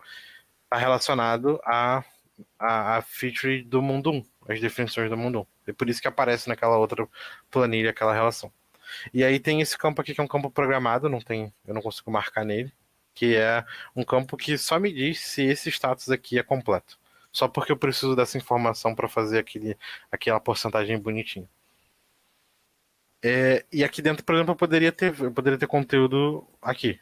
está relacionado a feature do mundo 1, as definições do mundo 1. É por isso que aparece naquela outra planilha aquela relação. E aí tem esse campo aqui que é um campo programado, eu não consigo marcar nele, que é um campo que só me diz se esse status aqui é completo. Só porque eu preciso dessa informação para fazer aquela porcentagem bonitinha. E aqui dentro, por exemplo, eu poderia ter conteúdo aqui.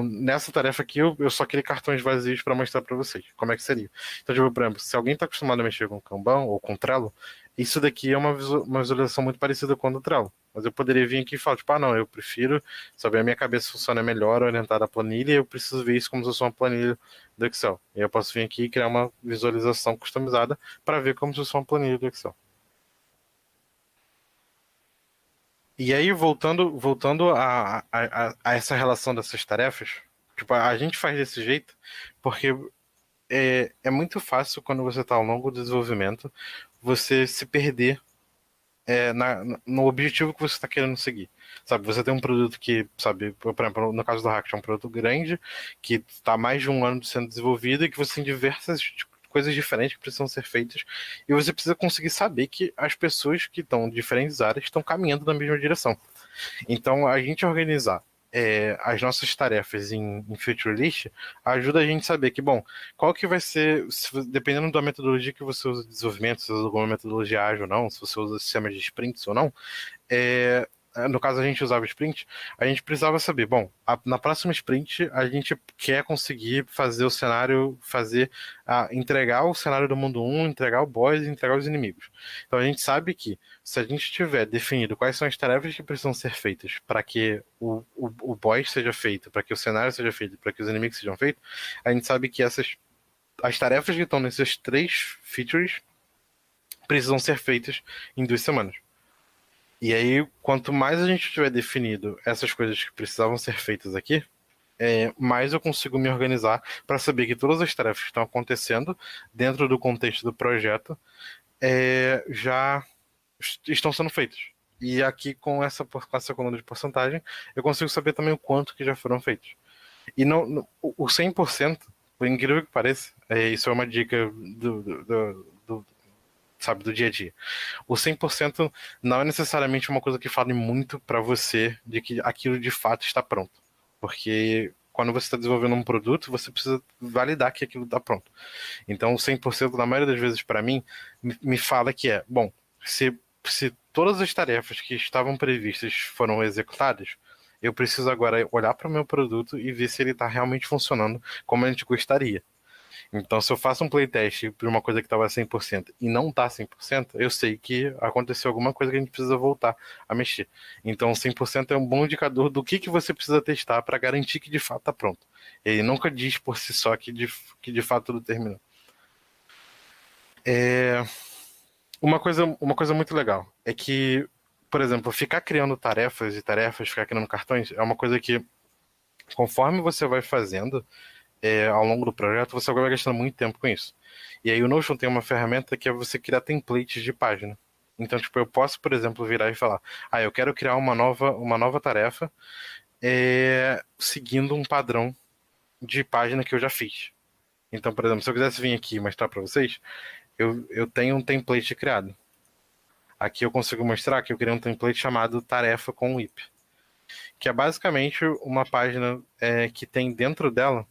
Nessa tarefa aqui, eu só queria cartões vazios para mostrar para vocês como é que seria. Então, tipo, por exemplo, se alguém está acostumado a mexer com Kanban ou com Trello, isso daqui é uma visualização muito parecida com a do Trello. Mas eu poderia vir aqui e falar, tipo, não, eu prefiro saber a minha cabeça funciona melhor, orientada à planilha, e eu preciso ver isso como se fosse uma planilha do Excel. E eu posso vir aqui e criar uma visualização customizada para ver como se fosse uma planilha do Excel. E aí, voltando a essa relação dessas tarefas, tipo, a gente faz desse jeito porque é muito fácil quando você está ao longo do desenvolvimento você se perder no objetivo que você está querendo seguir. Sabe, você tem um produto que, sabe, por exemplo, no caso do Hack, é um produto grande, que está há mais de um ano sendo desenvolvido e que você tem diversas coisas diferentes que precisam ser feitas, e você precisa conseguir saber que as pessoas que estão em diferentes áreas estão caminhando na mesma direção. Então, a gente organizar as nossas tarefas em feature list, ajuda a gente a saber que, bom, qual que vai ser, dependendo da metodologia que você usa de desenvolvimento, se você usa alguma metodologia ágil ou não, se você usa sistema de sprints ou não, no caso a gente usava sprint, a gente precisava saber, bom, na próxima sprint a gente quer conseguir fazer o cenário, entregar o cenário do mundo 1, entregar o boss e entregar os inimigos. Então a gente sabe que se a gente tiver definido quais são as tarefas que precisam ser feitas para que o boss seja feito, para que o cenário seja feito, para que os inimigos sejam feitos, a gente sabe que as tarefas que estão nesses 3 features precisam ser feitas em 2 semanas. E aí, quanto mais a gente tiver definido essas coisas que precisavam ser feitas aqui, mais eu consigo me organizar para saber que todas as tarefas que estão acontecendo dentro do contexto do projeto já estão sendo feitas. E aqui, com essa coluna de porcentagem, eu consigo saber também o quanto que já foram feitos. E o 100%, por incrível que pareça, isso é uma dica do dia a dia. O 100% não é necessariamente uma coisa que fale muito para você de que aquilo de fato está pronto. Porque quando você está desenvolvendo um produto, você precisa validar que aquilo está pronto. Então, o 100%, na maioria das vezes, para mim, me fala que bom, se todas as tarefas que estavam previstas foram executadas, eu preciso agora olhar para o meu produto e ver se ele está realmente funcionando como a gente gostaria. Então, se eu faço um playtest para uma coisa que estava 100% e não está 100%, eu sei que aconteceu alguma coisa que a gente precisa voltar a mexer. Então, 100% é um bom indicador do que você precisa testar para garantir que de fato está pronto. Ele nunca diz por si só que de fato tudo terminou. Uma coisa muito legal é que, por exemplo, ficar criando tarefas, ficar criando cartões, é uma coisa que, conforme você vai fazendo, ao longo do projeto, você vai gastando muito tempo com isso. E aí o Notion tem uma ferramenta que é você criar templates de página. Então, tipo, eu posso, por exemplo, virar e falar, eu quero criar uma nova tarefa seguindo um padrão de página que eu já fiz. Então, por exemplo, se eu quisesse vir aqui e mostrar para vocês, eu tenho um template criado. Aqui eu consigo mostrar que eu criei um template chamado tarefa com WIP, que é basicamente uma página que tem dentro dela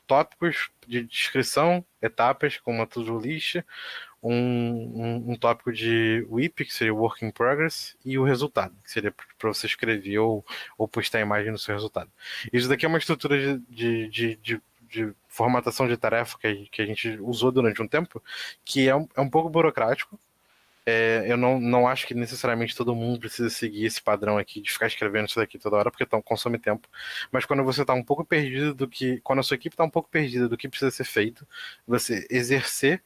tópicos de descrição, etapas, como uma to-do list, um tópico de WIP, que seria Work in Progress, e o resultado, que seria para você escrever ou postar a imagem no seu resultado. Isso daqui é uma estrutura de formatação de tarefa que a gente usou durante um tempo, que é um pouco burocrático. Eu não acho que necessariamente todo mundo precisa seguir esse padrão aqui de ficar escrevendo isso daqui toda hora, porque consome tempo. Mas quando você está um pouco perdido quando a sua equipe está um pouco perdida do que precisa ser feito, você exercer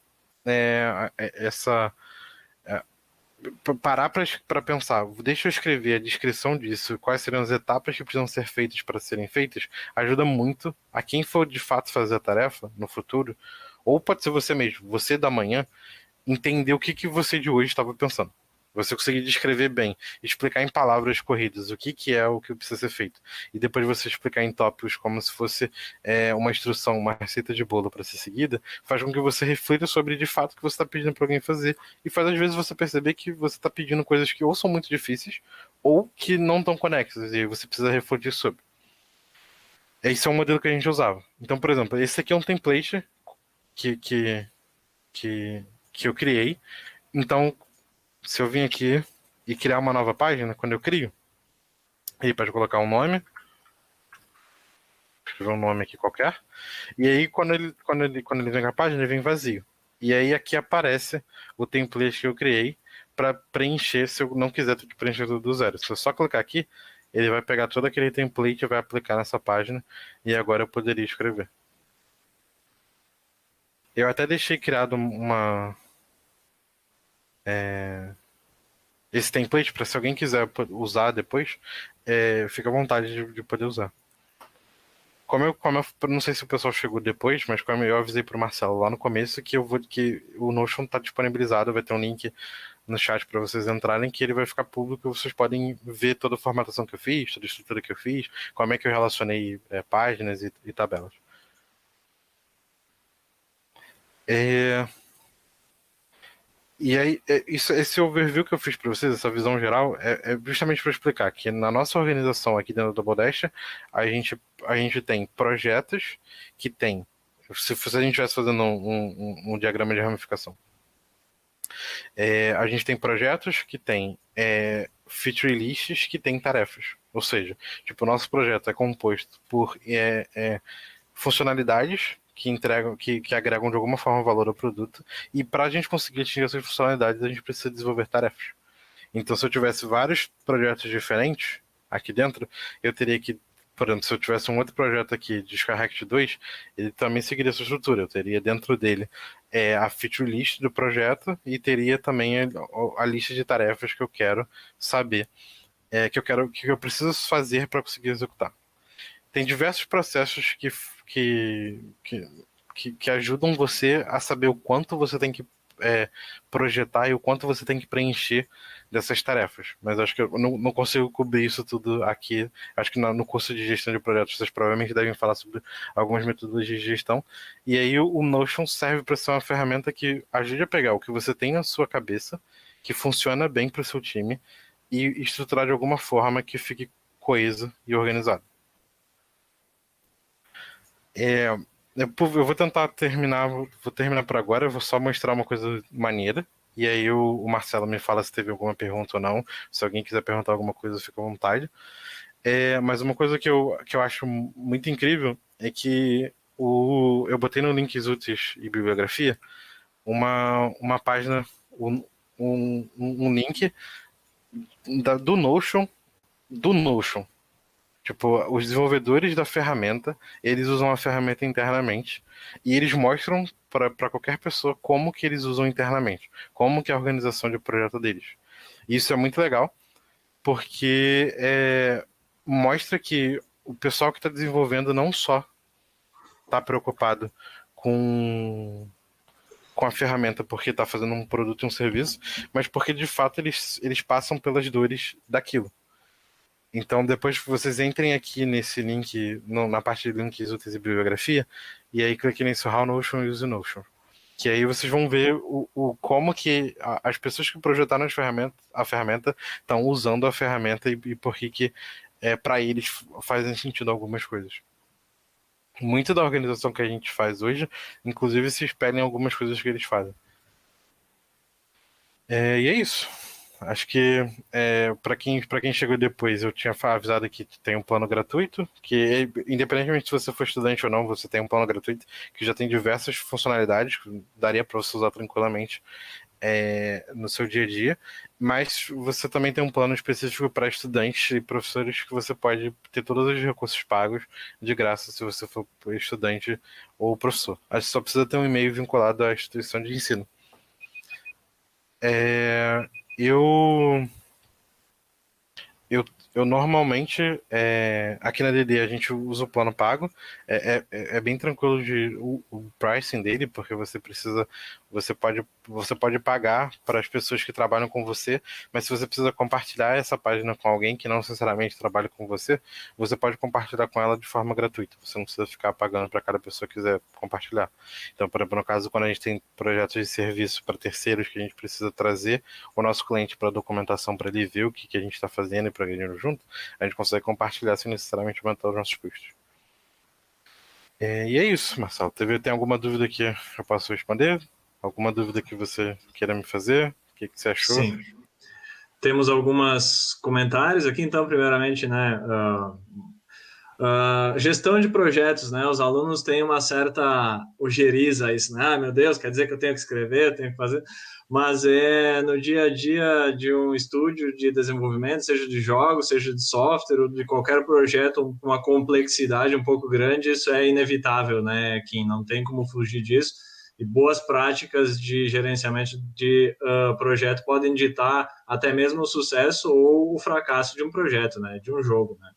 parar para pensar, deixa eu escrever a descrição disso, quais seriam as etapas que precisam ser feitas para serem feitas, ajuda muito a quem for de fato fazer a tarefa no futuro, ou pode ser você mesmo, você da manhã, entender o que você de hoje estava pensando. Você conseguir descrever bem, explicar em palavras corridas o que é o que precisa ser feito. E depois você explicar em tópicos como se fosse uma instrução, uma receita de bolo para ser seguida, faz com que você reflita sobre de fato o que você está pedindo para alguém fazer. E faz às vezes você perceber que você está pedindo coisas que ou são muito difíceis ou que não estão conexas. E aí você precisa refletir sobre. Esse é um modelo que a gente usava. Então, por exemplo, esse aqui é um template que eu criei. Então, se eu vim aqui e criar uma nova página, quando eu crio, ele pode colocar um nome, escrever um nome aqui qualquer, e aí quando ele vem com a página, ele vem vazio. E aí aqui aparece o template que eu criei para preencher, se eu não quiser preencher tudo do zero. Se eu só clicar aqui, ele vai pegar todo aquele template e vai aplicar nessa página, e agora eu poderia escrever. Eu até deixei criado esse template para se alguém quiser usar depois, fica à vontade de poder usar. Como eu não sei se o pessoal chegou depois, mas como eu avisei pro Marcelo lá no começo que o Notion está disponibilizado, vai ter um link no chat para vocês entrarem, que ele vai ficar público, vocês podem ver toda a formatação que eu fiz, toda a estrutura que eu fiz, como é que eu relacionei páginas e tabelas. E aí, esse overview que eu fiz para vocês, essa visão geral, é justamente para explicar que na nossa organização aqui dentro do Double Dash, a gente tem projetos que tem, se a gente estivesse fazendo um diagrama de ramificação, a gente tem projetos que tem feature lists que tem tarefas. Ou seja, tipo, o nosso projeto é composto por funcionalidades que entregam, que agregam de alguma forma valor ao produto, e para a gente conseguir atingir essas funcionalidades, a gente precisa desenvolver tarefas. Então, se eu tivesse vários projetos diferentes aqui dentro, eu teria que, por exemplo, se eu tivesse um outro projeto aqui de Skyhackt 2, ele também seguiria essa estrutura. Eu teria dentro dele a feature list do projeto e teria também a lista de tarefas que eu quero saber, que eu preciso fazer para conseguir executar. Tem diversos processos que ajudam você a saber o quanto você tem que projetar e o quanto você tem que preencher dessas tarefas. Mas acho que eu não consigo cobrir isso tudo aqui. Acho que no curso de gestão de projetos vocês provavelmente devem falar sobre algumas metodologias de gestão. E aí o Notion serve para ser uma ferramenta que ajude a pegar o que você tem na sua cabeça, que funciona bem para o seu time, e estruturar de alguma forma que fique coeso e organizado. Eu vou tentar terminar, vou terminar por agora, eu vou só mostrar uma coisa maneira, e aí o Marcelo me fala se teve alguma pergunta ou não, se alguém quiser perguntar alguma coisa, fica à vontade. Mas uma coisa que eu acho muito incrível é que eu botei no Links Úteis e Bibliografia uma página, um link do Notion. Tipo, os desenvolvedores da ferramenta, eles usam a ferramenta internamente e eles mostram para qualquer pessoa como que eles usam internamente, como que é a organização de projeto deles. E isso é muito legal, porque mostra que o pessoal que está desenvolvendo não só está preocupado com a ferramenta porque está fazendo um produto e um serviço, mas porque de fato eles passam pelas dores daquilo. Então, depois que vocês entrem aqui nesse link, na parte de links, úteis e bibliografia, e aí cliquem nesse How Notion Use Notion. Que aí vocês vão ver como que as pessoas que projetaram a ferramenta estão usando a ferramenta e por que para eles fazem sentido algumas coisas. Muito da organização que a gente faz hoje, inclusive, se espelha em algumas coisas que eles fazem. E é isso. Acho que para quem chegou depois, eu tinha avisado que tem um plano gratuito, que independentemente se você for estudante ou não, você tem um plano gratuito que já tem diversas funcionalidades, que daria para você usar tranquilamente no seu dia a dia, mas você também tem um plano específico para estudantes e professores que você pode ter todos os recursos pagos de graça se você for estudante ou professor. Acho que só precisa ter um e-mail vinculado à instituição de ensino. Eu normalmente, aqui na DD a gente usa o plano pago, é bem tranquilo o pricing dele, porque você pode pagar para as pessoas que trabalham com você, mas se você precisa compartilhar essa página com alguém que não necessariamente trabalha com você pode compartilhar com ela de forma gratuita, você não precisa ficar pagando para cada pessoa que quiser compartilhar. Então, por exemplo, no caso, quando a gente tem projetos de serviço para terceiros que a gente precisa trazer o nosso cliente para documentação, para ele ver o que a gente está fazendo e progredindo junto, a gente consegue compartilhar sem necessariamente aumentar os nossos custos. E é isso, Marcelo. Tem alguma dúvida que eu posso responder? Alguma dúvida que você queira me fazer? O que você achou? Sim. Temos alguns comentários aqui, então, primeiramente, né, gestão de projetos, né, os alunos têm uma certa ojeriza a isso, né, meu Deus, quer dizer que eu tenho que escrever, eu tenho que fazer, mas no dia a dia de um estúdio de desenvolvimento, seja de jogos, seja de software, ou de qualquer projeto, uma complexidade um pouco grande, isso é inevitável, né, Kim, não tem como fugir disso, e boas práticas de gerenciamento de projeto podem ditar até mesmo o sucesso ou o fracasso de um projeto, né, de um jogo, né.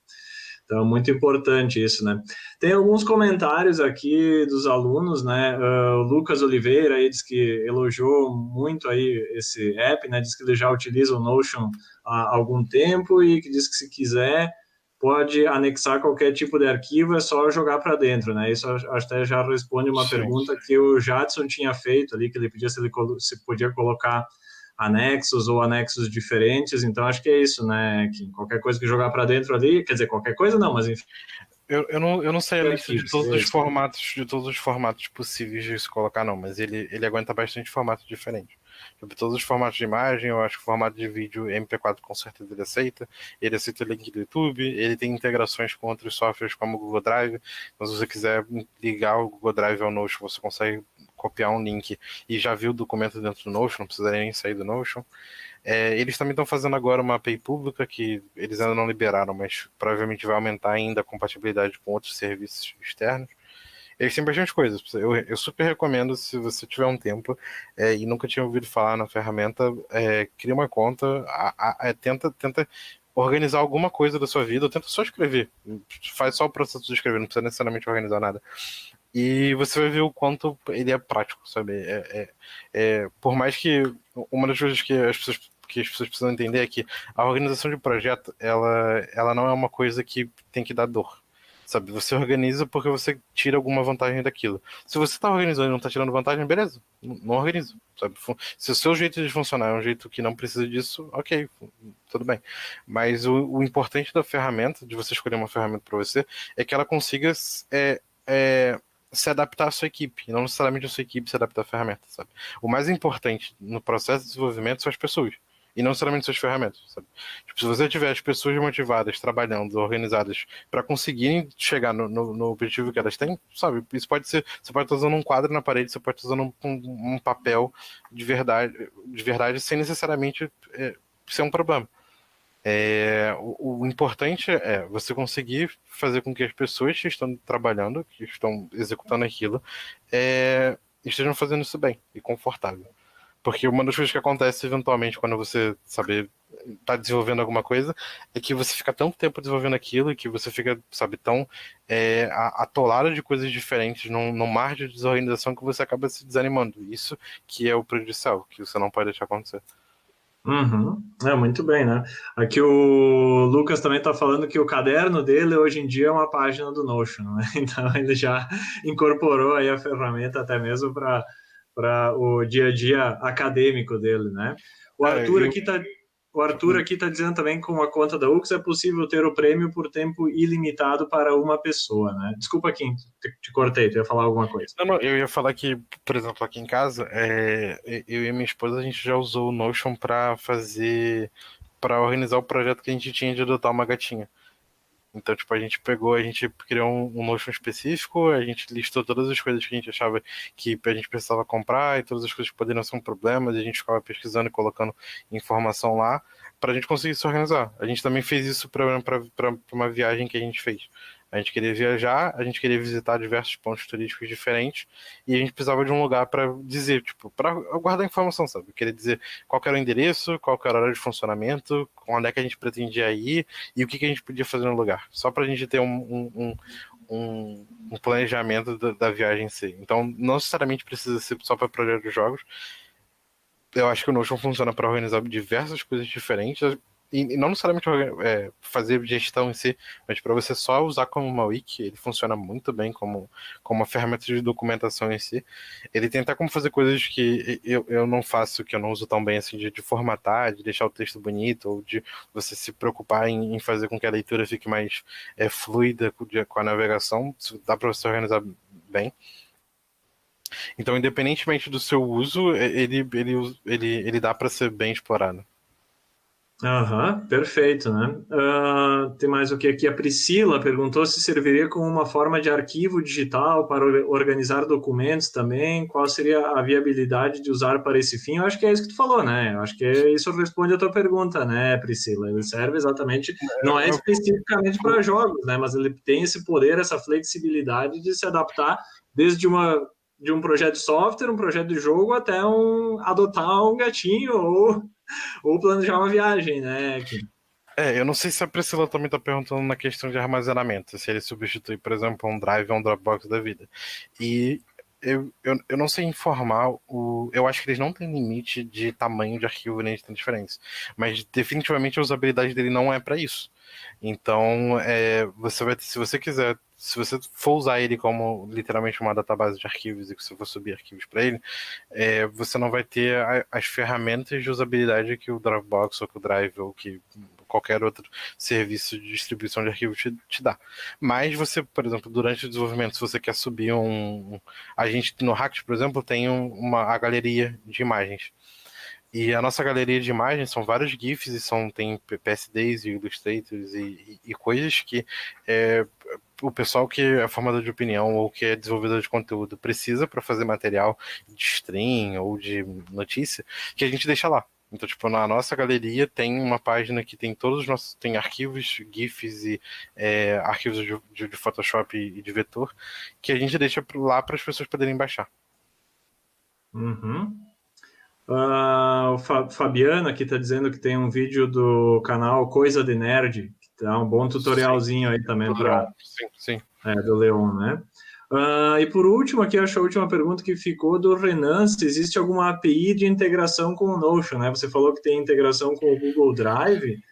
Então, muito importante isso, né? Tem alguns comentários aqui dos alunos, né? O Lucas Oliveira aí diz que elogiou muito aí esse app, né? Diz que ele já utiliza o Notion há algum tempo e que diz que se quiser pode anexar qualquer tipo de arquivo, é só jogar para dentro, né? Isso até já responde uma pergunta que o Jadson tinha feito ali, que ele pedia se podia colocar anexos ou anexos diferentes, então acho que é isso, né? Que qualquer coisa que jogar para dentro ali, quer dizer, qualquer coisa não, mas enfim. Eu não sei a lista de todos os formatos possíveis de se colocar, não, mas ele aguenta bastante formatos diferentes. Sobre todos os formatos de imagem, eu acho que o formato de vídeo MP4 com certeza ele aceita o link do YouTube, ele tem integrações com outros softwares como o Google Drive, então se você quiser ligar o Google Drive ao Notion, você consegue copiar um link e já viu o documento dentro do Notion, não precisaria nem sair do Notion. Eles também estão fazendo agora uma API pública que eles ainda não liberaram, mas provavelmente vai aumentar ainda a compatibilidade com outros serviços externos. Eles têm bastante coisas. Eu super recomendo, se você tiver um tempo e nunca tinha ouvido falar na ferramenta, cria uma conta, tenta organizar alguma coisa da sua vida, ou tenta só escrever. Faz só o processo de escrever, não precisa necessariamente organizar nada. E você vai ver o quanto ele é prático, sabe? Por mais que uma das coisas que as pessoas precisam entender é que a organização de projeto, ela não é uma coisa que tem que dar dor, sabe? Você organiza porque você tira alguma vantagem daquilo. Se você está organizando e não está tirando vantagem, beleza, não organiza, sabe? Se o seu jeito de funcionar é um jeito que não precisa disso, ok, tudo bem. Mas o importante da ferramenta, de você escolher uma ferramenta para você, é que ela consiga se adaptar à sua equipe, e não necessariamente a sua equipe se adaptar à ferramenta, sabe? O mais importante no processo de desenvolvimento são as pessoas, e não necessariamente suas ferramentas, sabe? Tipo, se você tiver as pessoas motivadas, trabalhando, organizadas, para conseguirem chegar no objetivo que elas têm, sabe? Isso pode ser, você pode estar usando um quadro na parede, você pode estar usando um papel de verdade sem necessariamente ser um problema. O importante é você conseguir fazer com que as pessoas que estão trabalhando, que estão executando aquilo, estejam fazendo isso bem e confortável. Porque uma das coisas que acontece eventualmente quando você, sabe, está desenvolvendo alguma coisa é que você fica tanto tempo desenvolvendo aquilo que você fica, sabe, tão atolado de coisas diferentes num mar de desorganização que você acaba se desanimando. Isso que é o prejudicial, que você não pode deixar acontecer. Uhum. Muito bem, né? Aqui o Lucas também está falando que o caderno dele hoje em dia é uma página do Notion, né? Então ele já incorporou aí a ferramenta até mesmo para o dia a dia acadêmico dele, né? O Arthur aqui tá dizendo também que com a conta da UX é possível ter o prêmio por tempo ilimitado para uma pessoa, né? Desculpa, Kim, te cortei, tu ia falar alguma coisa. Não, eu ia falar que, por exemplo, aqui em casa, eu e minha esposa, a gente já usou o Notion para organizar o projeto que a gente tinha de adotar uma gatinha. Então, tipo, a gente criou um Notion específico, a gente listou todas as coisas que a gente achava que a gente precisava comprar e todas as coisas que poderiam ser um problema, e a gente ficava pesquisando e colocando informação lá para a gente conseguir se organizar. A gente também fez isso para uma viagem que a gente fez. A gente queria viajar, a gente queria visitar diversos pontos turísticos diferentes e a gente precisava de um lugar para dizer, tipo, para guardar informação, sabe? Eu queria dizer qual era o endereço, qual era a hora de funcionamento, onde é que a gente pretendia ir e o que a gente podia fazer no lugar. Só para a gente ter um planejamento da viagem em si. Então, não necessariamente precisa ser só para projetos de jogos. Eu acho que o Notion funciona para organizar diversas coisas diferentes. E não necessariamente fazer gestão em si, mas para você só usar como uma wiki, ele funciona muito bem como uma ferramenta de documentação em si. Ele tem até como fazer coisas que eu não faço, que eu não uso tão bem, assim, de formatar, de deixar o texto bonito, ou de você se preocupar em fazer com que a leitura fique mais fluida com a navegação. Dá para você organizar bem. Então, independentemente do seu uso, ele dá para ser bem explorado. Aham, perfeito, né? Tem mais o que aqui? A Priscila perguntou se serviria como uma forma de arquivo digital para organizar documentos também. Qual seria a viabilidade de usar para esse fim? Eu acho que é isso que tu falou, né? Eu acho que isso responde a tua pergunta, né, Priscila? Ele serve exatamente, não é especificamente para jogos, né? Mas ele tem esse poder, essa flexibilidade de se adaptar desde de um projeto de software, um projeto de jogo, até adotar um gatinho ou planejar uma viagem, né? Eu não sei se a Priscila também está perguntando na questão de armazenamento, se ele substitui, por exemplo, um Drive ou um Dropbox da vida. E eu não sei informar eu acho que eles não têm limite de tamanho de arquivo nem de transferência, mas definitivamente a usabilidade dele não é para isso. Então, você vai, se você quiser, se você for usar ele como literalmente uma database de arquivos e que você for subir arquivos para ele, você não vai ter as ferramentas de usabilidade que o Dropbox ou que o Drive ou que qualquer outro serviço de distribuição de arquivos te dá. Mas você, por exemplo, durante o desenvolvimento, se você quer subir a gente no Hackett, por exemplo, tem a galeria de imagens. E a nossa galeria de imagens são vários GIFs e tem PSDs e Illustrators e coisas que o pessoal que é formador de opinião ou que é desenvolvedor de conteúdo precisa para fazer material de stream ou de notícia, que a gente deixa lá. Então, tipo, na nossa galeria tem uma página que tem todos os nossos, tem arquivos, GIFs e arquivos de Photoshop e de vetor, que a gente deixa lá para as pessoas poderem baixar. Uhum. O Fabiano aqui está dizendo que tem um vídeo do canal Coisa de Nerd, que tá um bom tutorialzinho aí também para sim. Do Leon, né? E por último, aqui acho a última pergunta que ficou do Renan, se existe alguma API de integração com o Notion, né? Você falou que tem integração com o Google Drive,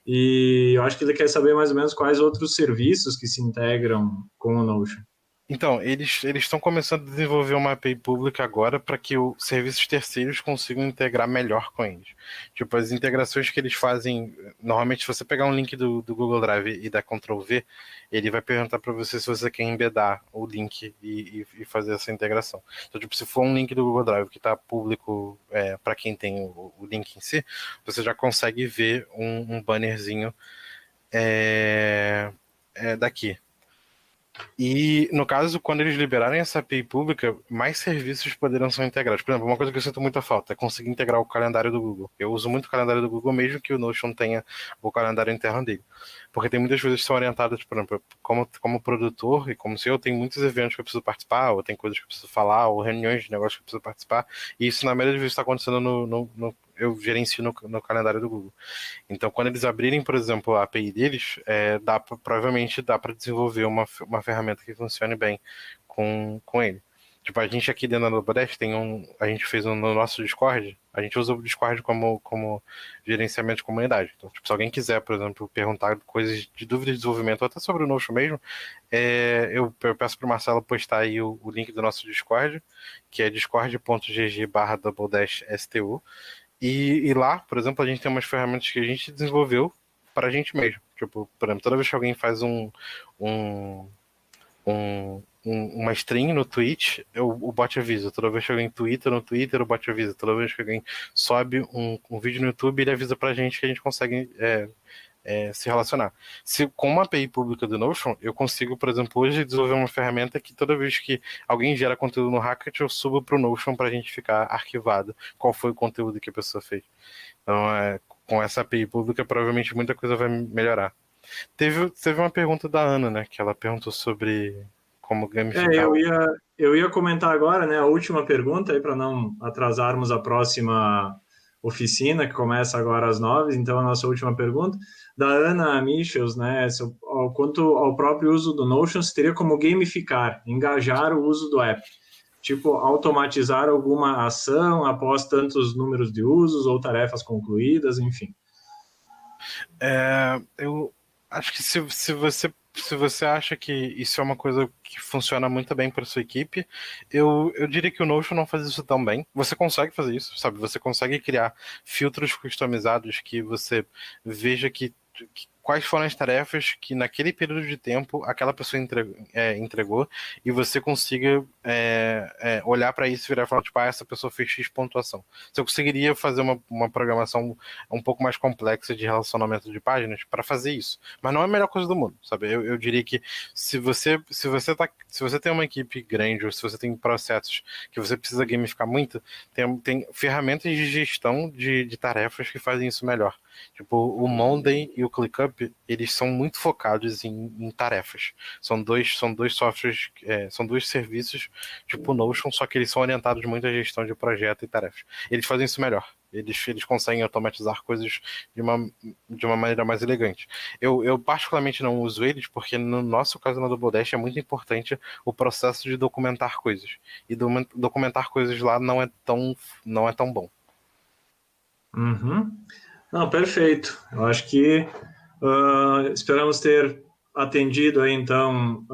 e eu acho que ele quer saber mais ou menos quais outros serviços que se integram com o Notion. Então, eles estão começando a desenvolver uma API pública agora para que os serviços terceiros consigam integrar melhor com eles. Tipo, as integrações que eles fazem, normalmente se você pegar um link do Google Drive e dar Ctrl+V, ele vai perguntar para você se você quer embedar o link e fazer essa integração. Então, tipo, se for um link do Google Drive que está público para quem tem o link em si, você já consegue ver um bannerzinho daqui. E, no caso, quando eles liberarem essa API pública, mais serviços poderão ser integrados. Por exemplo, uma coisa que eu sinto muita falta é conseguir integrar o calendário do Google. Eu uso muito o calendário do Google, mesmo que o Notion tenha o calendário interno dele. Porque tem muitas coisas que são orientadas, por exemplo, como produtor e como se eu tenho muitos eventos que eu preciso participar, ou tem coisas que eu preciso falar, ou reuniões de negócio que eu preciso participar. E isso, na maioria das vezes, está acontecendo eu gerencio no calendário do Google. Então, quando eles abrirem, por exemplo, a API deles, provavelmente dá para desenvolver uma ferramenta que funcione bem com ele. Tipo, a gente aqui dentro da Nobodest a gente fez no nosso Discord, a gente usa o Discord como gerenciamento de comunidade. Então, tipo, se alguém quiser, por exemplo, perguntar coisas de dúvida de desenvolvimento, ou até sobre o Notion mesmo, eu peço para o Marcelo postar aí o link do nosso Discord, que é discord.gg/doubledashstu. E lá, por exemplo, a gente tem umas ferramentas que a gente desenvolveu para a gente mesmo. Tipo, por exemplo, toda vez que alguém faz uma stream no Twitch, o bot avisa. Toda vez que alguém twitta no Twitter, o bot avisa. Toda vez que alguém sobe um vídeo no YouTube, ele avisa pra gente que a gente consegue se relacionar. Com uma API pública do Notion, eu consigo, por exemplo, hoje desenvolver uma ferramenta que toda vez que alguém gera conteúdo no Hackett, eu subo pro Notion pra gente ficar arquivado qual foi o conteúdo que a pessoa fez. Então, com essa API pública, provavelmente muita coisa vai melhorar. Teve uma pergunta da Ana, né, que ela perguntou sobre como gamificar. Eu ia comentar agora, né, a última pergunta aí para não atrasarmos a próxima oficina, que começa agora às 9h, então a nossa última pergunta, da Ana Michels, né, quanto ao próprio uso do Notion, se teria como gamificar, engajar o uso do app, tipo automatizar alguma ação após tantos números de usos ou tarefas concluídas, enfim. Eu acho que se você acha que isso é uma coisa que funciona muito bem para sua equipe, eu diria que o Notion não faz isso tão bem. Você consegue fazer isso, sabe? Você consegue criar filtros customizados que você veja quais foram as tarefas que naquele período de tempo aquela pessoa entregou e você consiga olhar para isso e virar e falar, tipo, essa pessoa fez X pontuação. Você conseguiria fazer uma programação um pouco mais complexa de relacionamento de páginas para fazer isso. Mas não é a melhor coisa do mundo, sabe? Eu diria que se você tem uma equipe grande ou se você tem processos que você precisa gamificar muito, tem ferramentas de gestão de tarefas que fazem isso melhor. Tipo, o Monday e o ClickUp GitHub, eles são muito focados em tarefas. São dois softwares, são dois serviços tipo Notion, só que eles são orientados muito à gestão de projeto e tarefas. Eles fazem isso melhor. Eles conseguem automatizar coisas de uma maneira mais elegante. Eu particularmente não uso eles porque no nosso caso na Doubledash é muito importante o processo de documentar coisas. E documentar coisas lá não é tão bom. Uhum. Não, perfeito. Eu acho que esperamos ter atendido aí, então,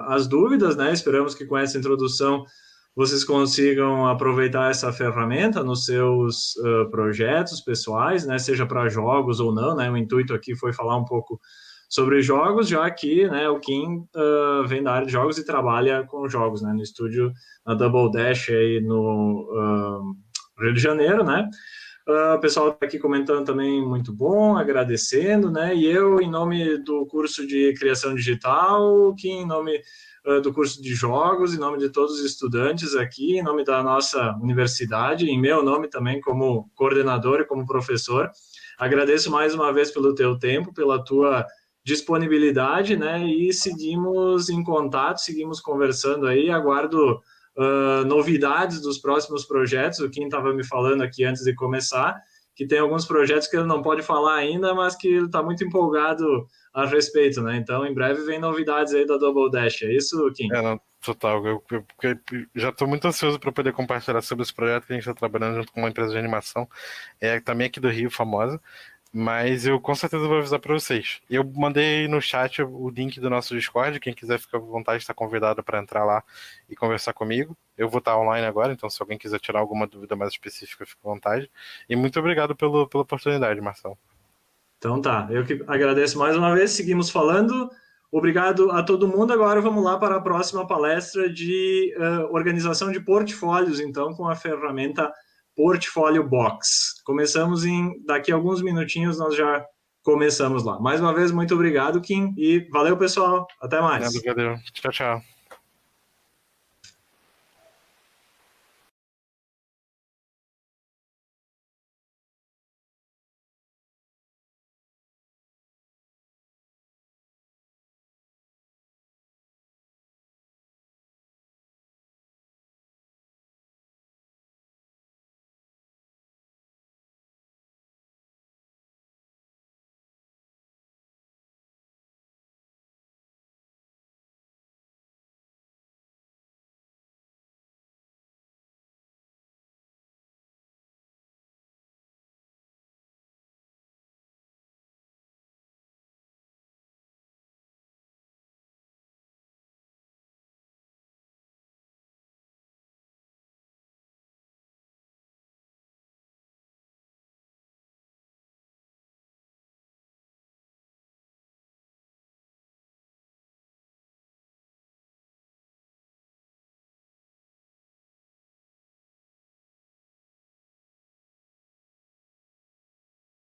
as dúvidas, né? Esperamos que com essa introdução vocês consigam aproveitar essa ferramenta nos seus projetos pessoais, né? Seja para jogos ou não, né? O intuito aqui foi falar um pouco sobre jogos, já que, né, o Kim vem da área de jogos e trabalha com jogos, né? No estúdio, na Doubledash aí no Rio de Janeiro, né? O pessoal está aqui comentando também, muito bom, agradecendo, né? E eu, em nome do curso de criação digital, que em nome do curso de jogos, em nome de todos os estudantes aqui, em nome da nossa universidade, em meu nome também como coordenador e como professor, agradeço mais uma vez pelo teu tempo, pela tua disponibilidade, né? E seguimos em contato, seguimos conversando aí, aguardo novidades dos próximos projetos. O Kim estava me falando aqui antes de começar, que tem alguns projetos que ele não pode falar ainda, mas que ele está muito empolgado a respeito, né? Então, em breve vem novidades aí da Doubledash. É isso, Kim? Não, total. Eu já estou muito ansioso para poder compartilhar sobre esse projeto que a gente está trabalhando junto com uma empresa de animação, também aqui do Rio, famosa. Mas eu com certeza vou avisar para vocês. Eu mandei no chat o link do nosso Discord. Quem quiser ficar à vontade, está convidado para entrar lá e conversar comigo. Eu vou estar online agora, então se alguém quiser tirar alguma dúvida mais específica, fique à vontade. E muito obrigado pela oportunidade, Marcelo. Então tá, eu que agradeço mais uma vez. Seguimos falando. Obrigado a todo mundo. Agora vamos lá para a próxima palestra de organização de portfólios, então, com a ferramenta Portfolio Box. Começamos daqui a alguns minutinhos, nós já começamos lá. Mais uma vez, muito obrigado, Kim, e valeu, pessoal. Até mais. Valeu. Tchau, tchau.